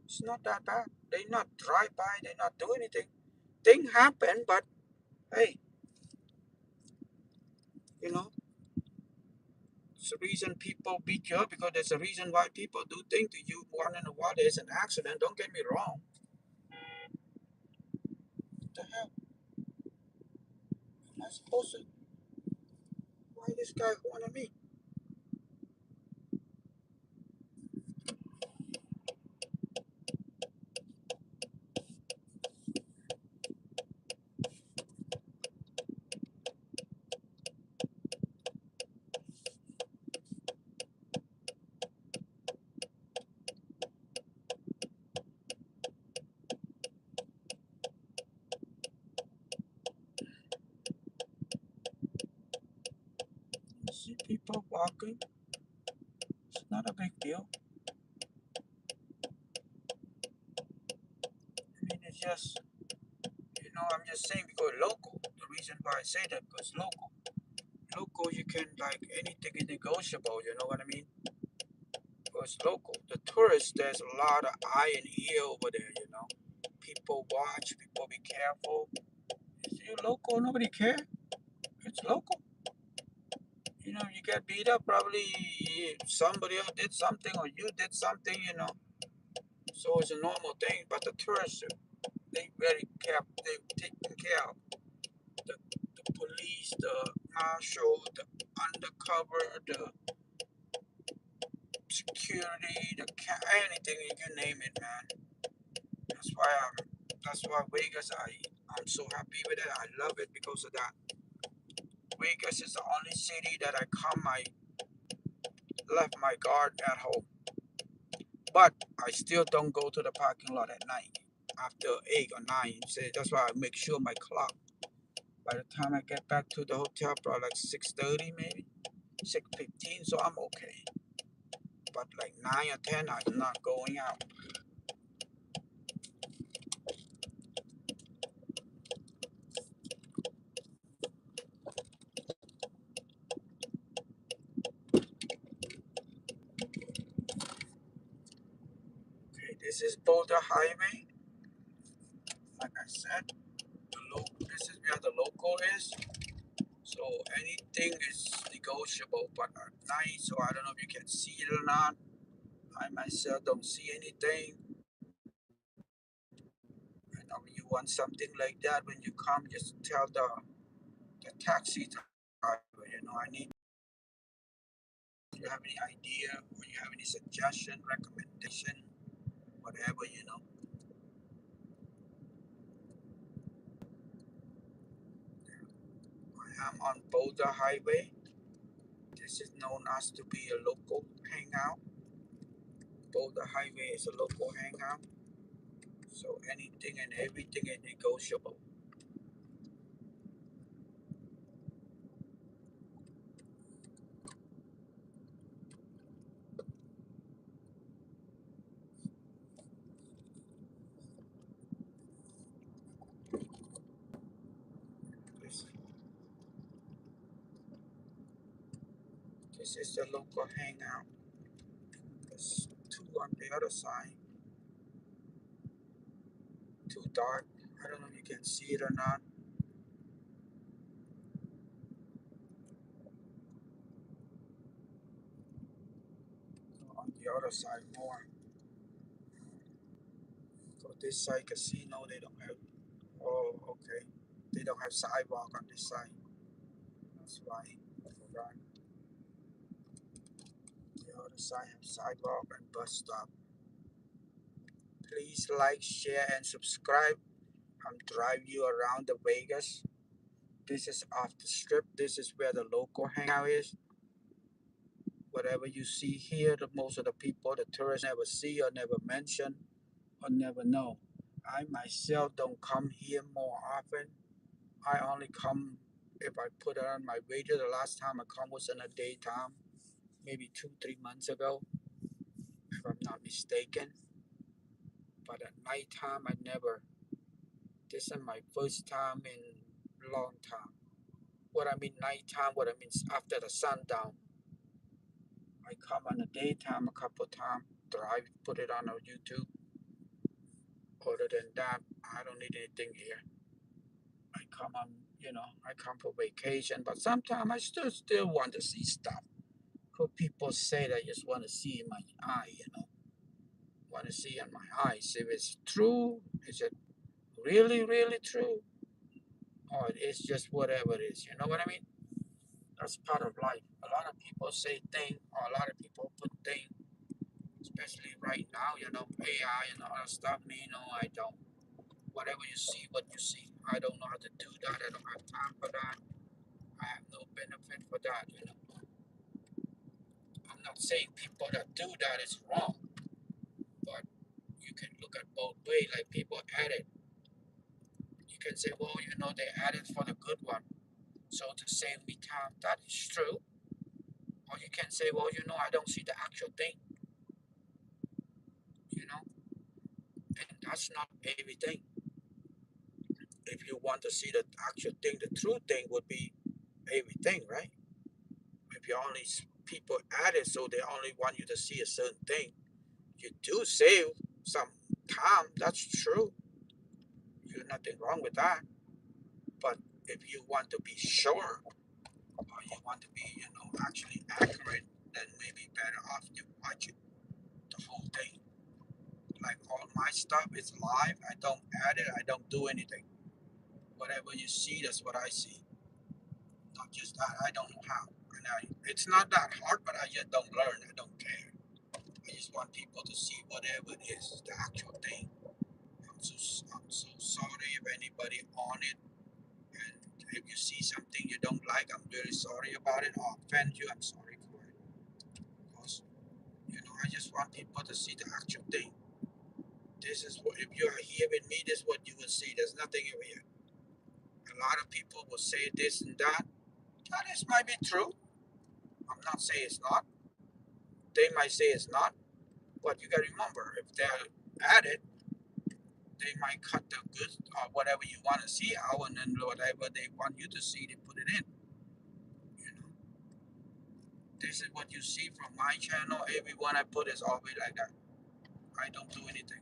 It's not that bad. They not drive by, they not do anything. Things happen, but hey, it's the reason people beat you up because there's a reason why people do things to you. One in a while there's an accident. Don't get me wrong. What the hell? Am I supposed to? Why this guy wanted me? See people walking. It's not a big deal. I mean, it's just, I'm just saying because local. The reason why I say that because local. Local, you can, like, anything is negotiable, you know what I mean? Because local. The tourists, there's a lot of eye and ear over there, People watch, people be careful. If you're local, nobody care. It's local. You get beat up, probably somebody else did something or you did something, So it's a normal thing. But the tourists, they very careful. They taking care of the police, the marshal, the undercover, the security, anything you name it, man. That's why Vegas. I'm so happy with it. I love it because of that. Vegas is the only city that I left my guard at home. But I still don't go to the parking lot at night after 8 or 9. So that's why I make sure my clock. By the time I get back to the hotel, probably like 6:30 maybe, 6:15. So I'm okay. But like 9 or 10, I'm not going out. Okay, this is Boulder Highway. Like I said, this is where the local is. So anything is negotiable, but at night, so I don't know if you can see it or not. I myself don't see anything. And when you want something like that, when you come, just tell the taxi driver, I need. If you have any idea or you have any suggestion, recommendation, whatever, I am on Boulder Highway. This is known as to be a local hangout. Boulder Highway is a local hangout. So anything and everything is negotiable. This, this is the local hangout. There's two on the other side. Too dark. I don't know if you can see it or not. On the other side more. So this side casino, they don't have. Oh, okay. They don't have sidewalk on this side. That's why I forgot. The other side have sidewalk and bus stop. Please like, share, and subscribe. I'm driving you around the Vegas. This is off the strip. This is where the local hangout is. Whatever you see here, most of the people, the tourists never see or never mention or never know. I myself don't come here more often. I only come if I put it on my radio. The last time I come was in the daytime, maybe 2, 3 months ago, if I'm not mistaken. But at nighttime, I never. This is my first time in long time. What I mean nighttime, what I mean after the sundown. I come on the daytime a couple of times, drive, put it on YouTube. Other than that, I don't need anything here. I come on, I come for vacation, but sometimes I still want to see stuff. Because people say that I just want to see in my eye, want to see in my eyes. If it's true, is it really, really true? Or it's just whatever it is, you know what I mean? That's part of life. A lot of people say things, or a lot of people put things, especially right now, AI and all that stuff. Me, I don't. Whatever you see, what you see. I don't know how to do that. I don't have time for that. I have no benefit for that. I'm not saying people that do that is wrong, but you can look at both ways. Like people add it. You can say, well, they add it for the good one. So to save me time, that is true. You can say, well, I don't see the actual thing, and that's not everything. If you want to see the actual thing, the true thing would be everything, right? If you only people add it so they only want you to see a certain thing, you do save some time. That's true. There's nothing wrong with that. But if you want to be sure, or you want to be, actually accurate, then maybe better off you watch it, the whole thing. Like all my stuff is live. I don't edit. I don't do anything. Whatever you see, that's what I see. Not just that. I don't know how. And it's not that hard, but I just don't learn. I don't care. I just want people to see whatever it is, the actual thing. I'm so sorry if anybody on it. And if you see something you don't like, I'm really sorry about it. Or offend you, I'm sorry for it. Because, I just want people to see the actual thing. This is what, if you are here with me, this is what you will see. There's nothing over here. A lot of people will say this and that. That is might be true. I'm not saying it's not. They might say it's not. But you got to remember, if they're at it, they might cut the good or whatever you want to see out, and then whatever they want you to see, they put it in. This is what you see from my channel. Everyone I put is always like that. I don't do anything.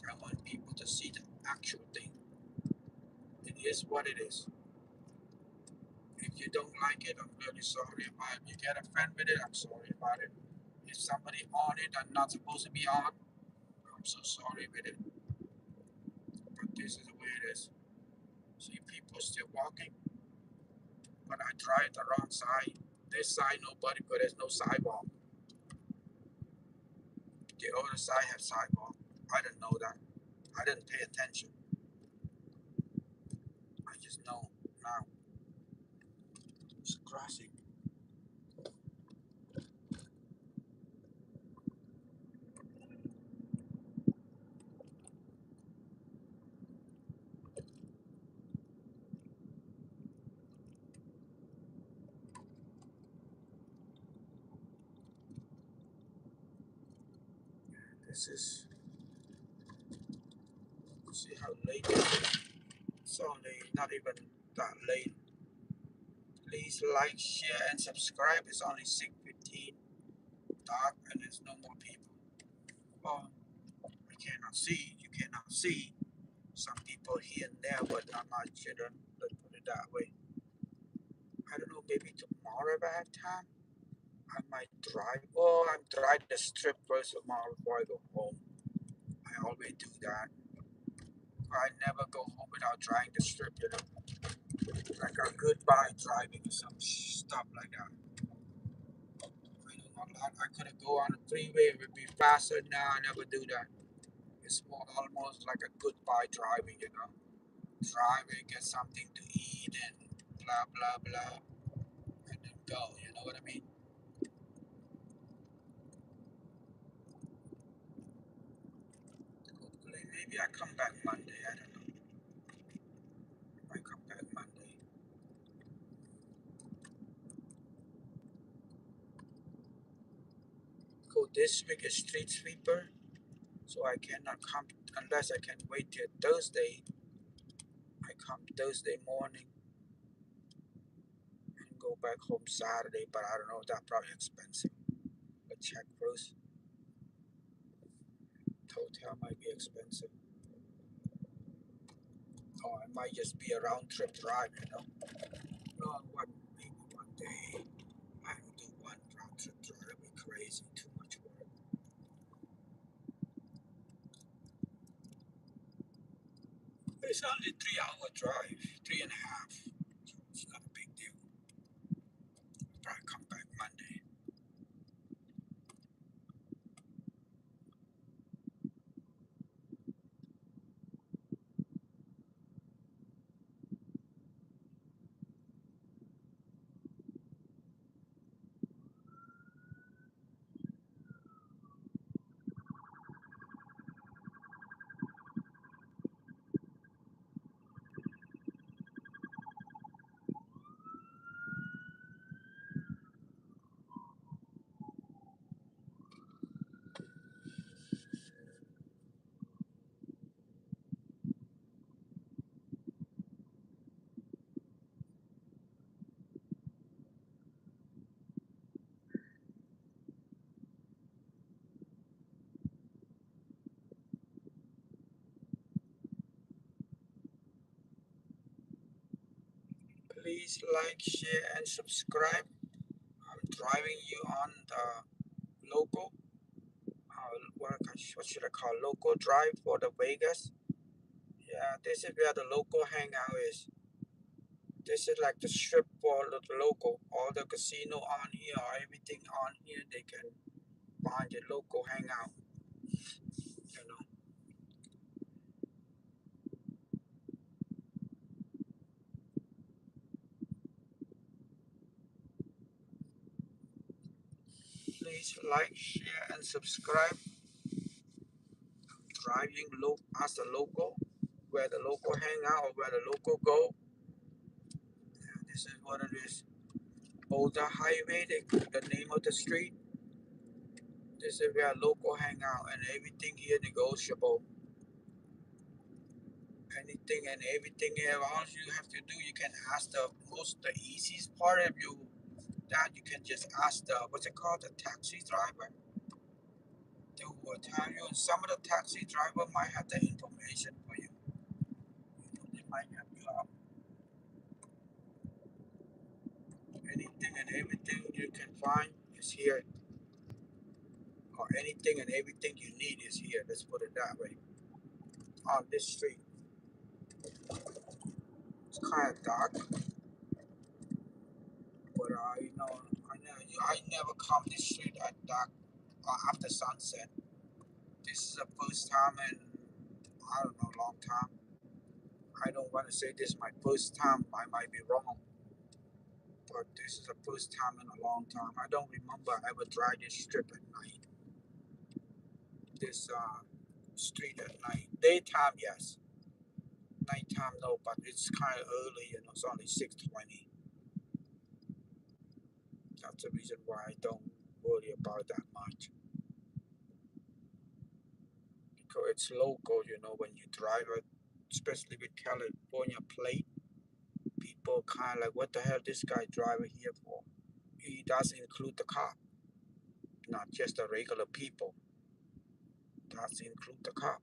I want people to see the actual thing. It is what it is. If you don't like it, I'm really sorry about it. You get offended with it, I'm sorry about it. If somebody on it I'm not supposed to be on, I'm so sorry with it. But this is the way it is. See people still walking. But I drive the wrong side. This side nobody, but there's no sidewalk. The other side have sidewalk. I didn't know that. I didn't pay attention. I just know now. It's crossing. This is, see how late it is. It's only not even that late. Please like, share, and subscribe. It's only 6:15, dark, and there's no more people. Well, I cannot see. You cannot see. Some people here and there, but not much. Let's put it that way. I don't know. Maybe tomorrow if I have time, I might drive. Oh, I'm driving the strip first tomorrow before I go home. I always do that. I never go home without driving the strip. Like a goodbye driving or some stuff like that. I could have go on the freeway, it would be faster. Now I never do that. It's more almost like a goodbye driving, Drive and get something to eat and blah blah blah, and then go. You know what I mean? Hopefully, maybe I come back Monday. I don't know. I come back Monday. Go this week is street sweeper, so I cannot come unless I can wait till Thursday. I come Thursday morning and go back home Saturday, but I don't know. That's probably expensive. But check first. Hotel might be expensive. Or it might just be a round trip drive, No, maybe one day I will do one round trip drive. It'll be crazy, too much work. It's only 3 hour drive, 3.5. So it's not a big deal. I'll probably come back Monday. Please like, share, and subscribe. I'm driving you on the local, what should I call, local drive for the Vegas. Yeah, this is where the local hangout is. This is like the strip for the local. All the casino on here, everything on here, they can find the local hangout. You know. Please like, share, and subscribe. Driving low as a local, where the local hang out or where the local go. Yeah, this is what it is. Boulder Highway, the name of the street. This is where local hang out, and everything here negotiable. Anything and everything here, all you have to do, you can ask the easiest part of you that you can just ask the, what's it called, the taxi driver. They will tell you. Some of the taxi driver might have the information for you. They might have you out. Anything and everything you can find is here, or anything and everything you need is here. Let's put it that way. On this street, it's kind of dark, but I never come this street at dark or after sunset. This is the first time in, I don't know, long time. I don't want to say this is my first time. I might be wrong, but this is the first time in a long time. I don't remember I ever drive this strip at night. This street at night. Daytime, yes. Nighttime, no, but it's kind of early, it's only 6:20. That's the reason why I don't worry about that much. Because it's local, when you drive it, especially with California plate, people kind of like, what the hell this guy driving here for? He does include the cop, not just the regular people. Does include the cop.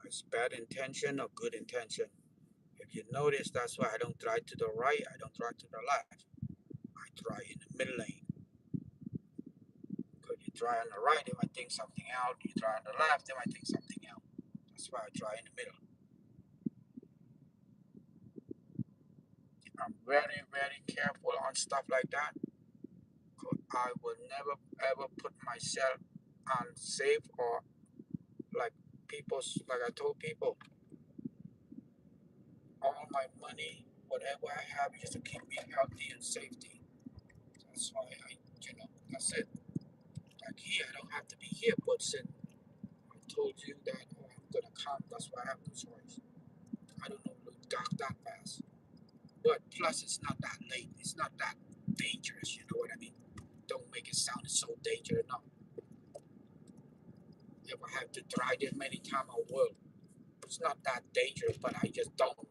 It's bad intention or good intention. If you notice, that's why I don't drive to the right, I don't drive to the left. I drive in the middle lane. Because you drive on the right, they might think something out. You drive on the left, they might think something out. That's why I drive in the middle. I'm very, very careful on stuff like that. Because I will never ever put myself unsafe, or like like I told people, all my money, whatever I have, is to keep me healthy and safety. That's why that's it. Like here, I don't have to be here, but since I told you that I'm gonna come, that's why I have no choice. I don't know, look dark that fast. But plus, it's not that late. It's not that dangerous. You know what I mean? Don't make it sound so dangerous. No. If I have to drive this many times a world, it's not that dangerous. But I just don't.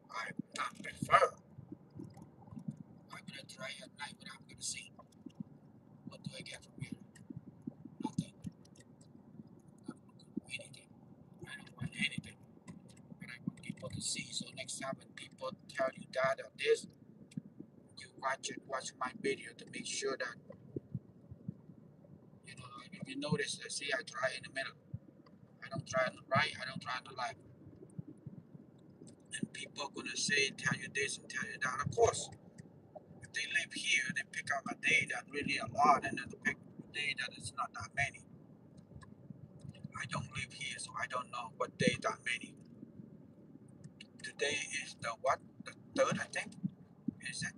I not prefer. I'm gonna drive at night, but I'm gonna see. What do I get from here? Nothing. Not anything. I don't want anything. But I want people to see. So next time when people tell you that or this, you watch my video to make sure that if you notice, see, I drive in the middle. I don't drive on the right. I don't drive on the left. And people are gonna tell you this and tell you that. Of course, if they live here, they pick up a day that really a lot, and then they pick a day that is not that many. I don't live here, so I don't know what day that many. Today is the what? The third, I think. Is it?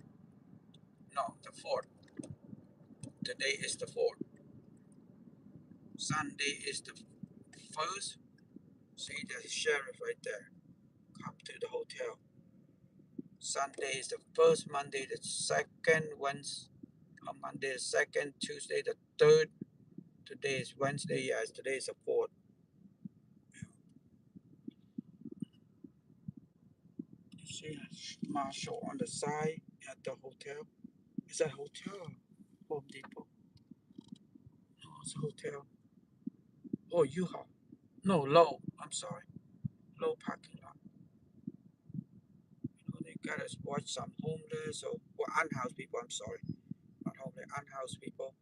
No, the fourth. Today is the fourth. Sunday is the first. See the sheriff right there. Come to the hotel. Sunday is the first, Monday the second, Wednesday, Monday the second, Tuesday the third. Today is Wednesday, yes, today is the fourth. You see a Marshall on the side at the hotel. It's a hotel, Home Depot. No, it's a hotel. Oh, U-Haul. No, Low. I'm sorry. Low parking lot. They gotta watch some homeless or unhoused people. I'm sorry, not homeless, unhoused people,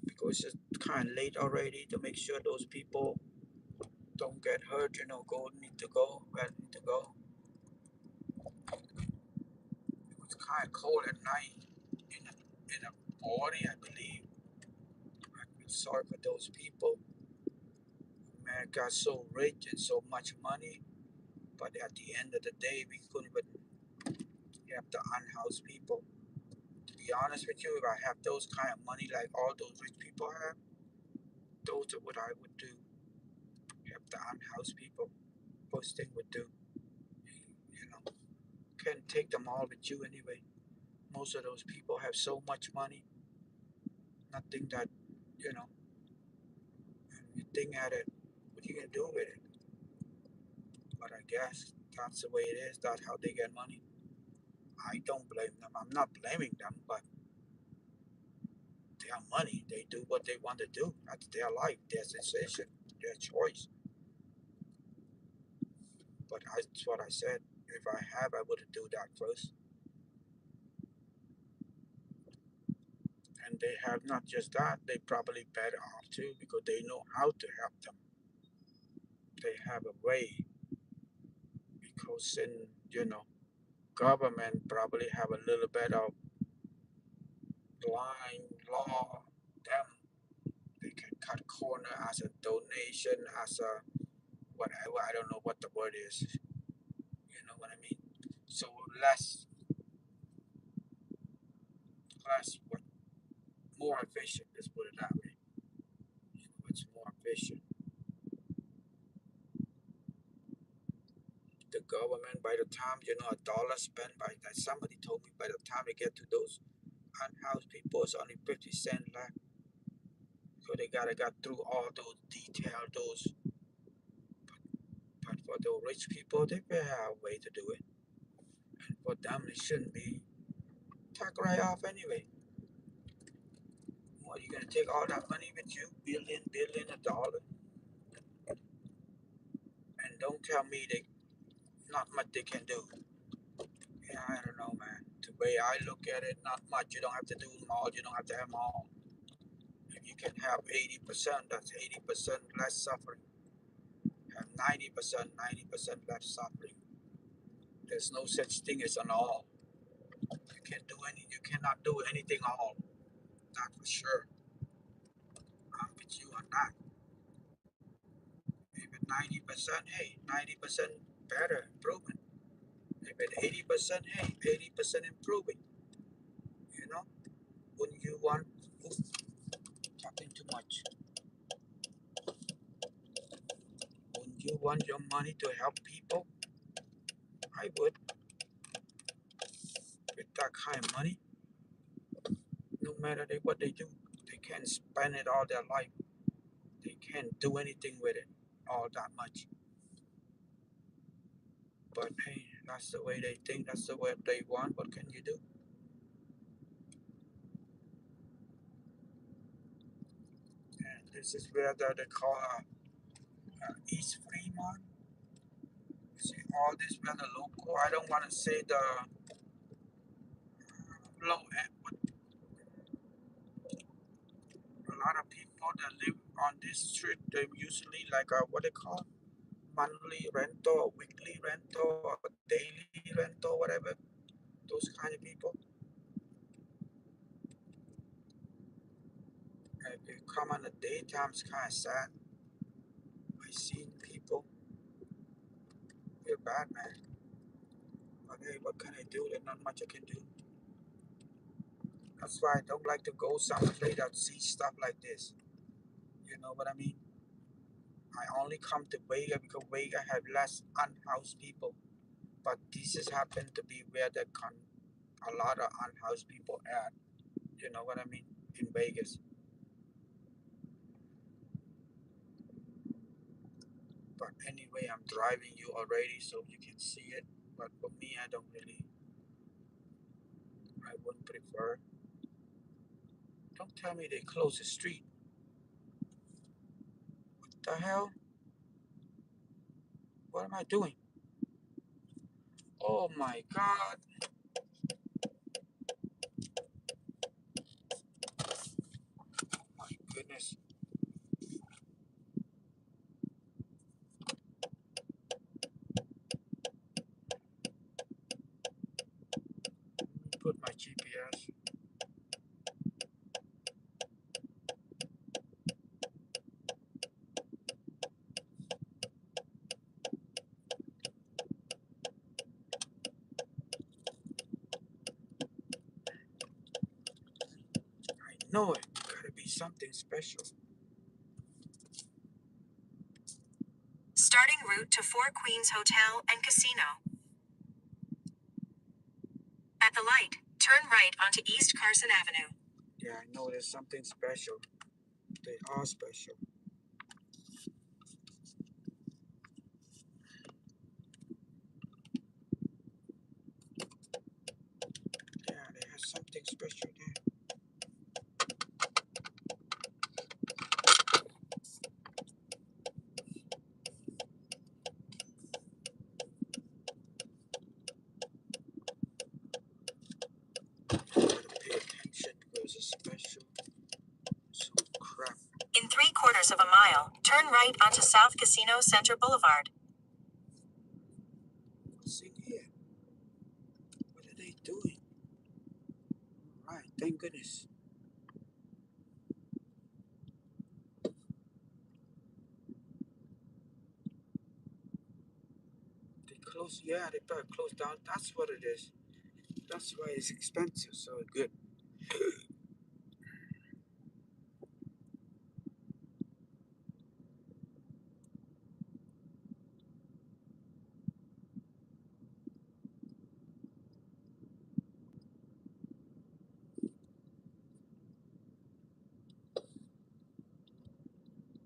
because it's kind of late already to make sure those people don't get hurt. You know, need to go, where need to go. It was kind of cold at night in a party, I believe. I feel sorry for those people. Man got so rich and so much money, but at the end of the day, we couldn't even have the unhoused people. To be honest with you, if I have those kind of money like all those rich people have, those are what I would do. Have the unhoused people. First thing would do. You know, can't take them all with you anyway. Most of those people have so much money, nothing that, you know, you think at it, what you gonna do with it? But I guess that's the way it is. That's how they get money. I don't blame them. I'm not blaming them, but they have money. They do what they want to do. That's their life, their decision, their choice. But that's what I said. If I have, I would do that first. And they have not just that, they probably better off too because they know how to help them. They have a way because in, you know, government probably have a little bit of blind law them. They can cut corner as a donation, as a whatever. I don't know what the word is. You know what I mean? So what, more efficient. Let's put it that way. You know, it's more efficient. The government, by the time you know a dollar spent by that, somebody told me by the time they get to those unhoused people, it's only 50 cents left. So they gotta got through all those details, those. But for the rich people, they better have a way to do it. And for them, it shouldn't be taken right off anyway. What, you gonna take all that money with you, billion of dollars, and don't tell me they not much they can do. Yeah, I don't know, man. The way I look at it, not much. You don't have to do them all. You don't have to have them all. If you can have 80%, that's 80% less suffering. Have 90% less suffering. There's no such thing as an all. You can't do any. You cannot do anything all. That's for sure. I'm with you on that. If it's 90%, hey, 90% better improvement. If it's 80%, hey, 80% improving. You know, wouldn't you want? Ooh, talking too much. Wouldn't you want your money to help people? I would. With that kind of money, no matter what they do, they can't spend it all their life. They can't do anything with it all that much. But hey, that's the way they think. That's the way they want. What can you do? And this is where they call East Fremont. You see all this where the local. I don't want to say the low end, but a lot of people that live on this street, they usually like what they call monthly rental, or weekly rental, or daily rental, whatever. Those kind of people. And if you come on the daytime, it's kind of sad. I seen people. Feel bad, man. But hey, what can I do? There's not much I can do. That's why I don't like to go someplace that see stuff like this. You know what I mean? I only come to Vega because Vega have less unhoused people. But this has happened to be where they come a lot of unhoused people at. You know what I mean? In Vegas. But anyway, I'm driving you already so you can see it. But for me, I don't really. I wouldn't prefer. Don't tell me they close the street. What the hell? What am I doing? Oh my God. My goodness. Put my GPS. I know it. Gotta be something special. Starting route to Four Queens Hotel and Casino. At the light, turn right onto East Carson Avenue. Yeah, I know there's something special. They are special. Yeah, they have something special there. Pay attention because it's special. Some crap. In 3/4 of a mile, turn right onto South Casino Center Boulevard. What's in here? What are they doing? Alright, thank goodness. They close, yeah, they better close down. That's what it is. That's why it's expensive, so good.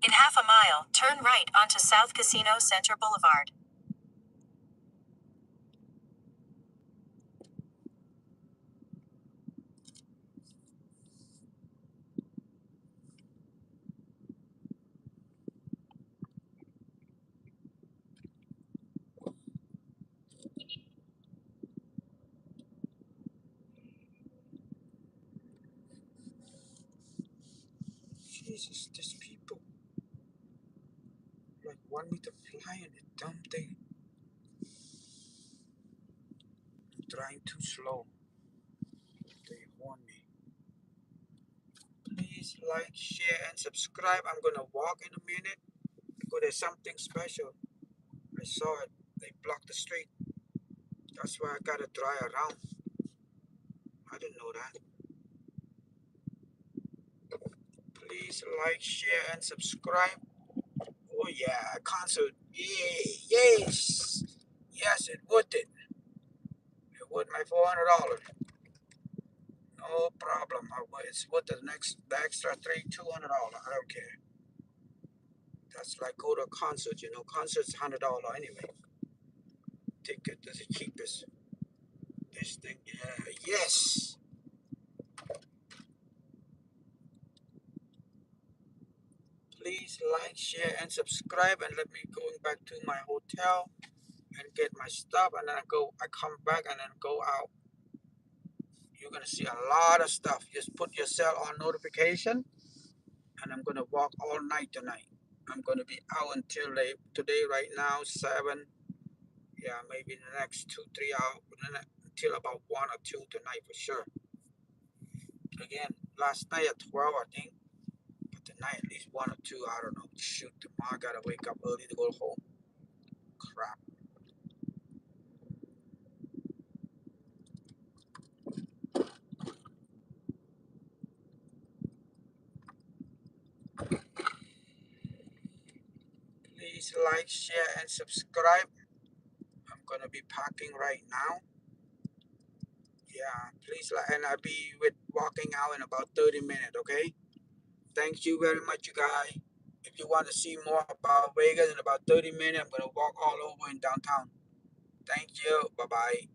In half a mile, turn right onto South Casino Center Boulevard. Jesus, these people like want me to fly in the dumb thing. I'm trying too slow. They warn me. Please like, share, and subscribe. I'm gonna walk in a minute because there's something special. I saw it. They blocked the street. That's why I gotta drive around. I didn't know that. Please like, share, and subscribe. Oh yeah, concert. Yay, yes. Yes, it worth it. It worth my $400. No problem. It's worth the extra $200. I don't care. That's like go to a concert, you know. Concert's $100 anyway. Ticket is the cheapest. This thing, yeah, yes. Please like, share, and subscribe, and let me go back to my hotel and get my stuff, and then I come back and then go out. You're gonna see a lot of stuff. Just put your cell on notification, and I'm gonna walk all night tonight. I'm gonna be out until today. Right now, 7. Yeah, maybe in the next 2-3 hours, until about 1 or 2 tonight for sure. Again, last night at 12, I think. But tonight at least 1 or 2. I don't know. Shoot, tomorrow I gotta wake up early to go home. Crap. Please like, share, and subscribe. I'm gonna be parking right now. Yeah, please like, and I'll be walking out in about 30 minutes. Okay. Thank you very much, you guys. If you want to see more about Vegas in about 30 minutes, I'm gonna walk all over in downtown. Thank you. Bye bye.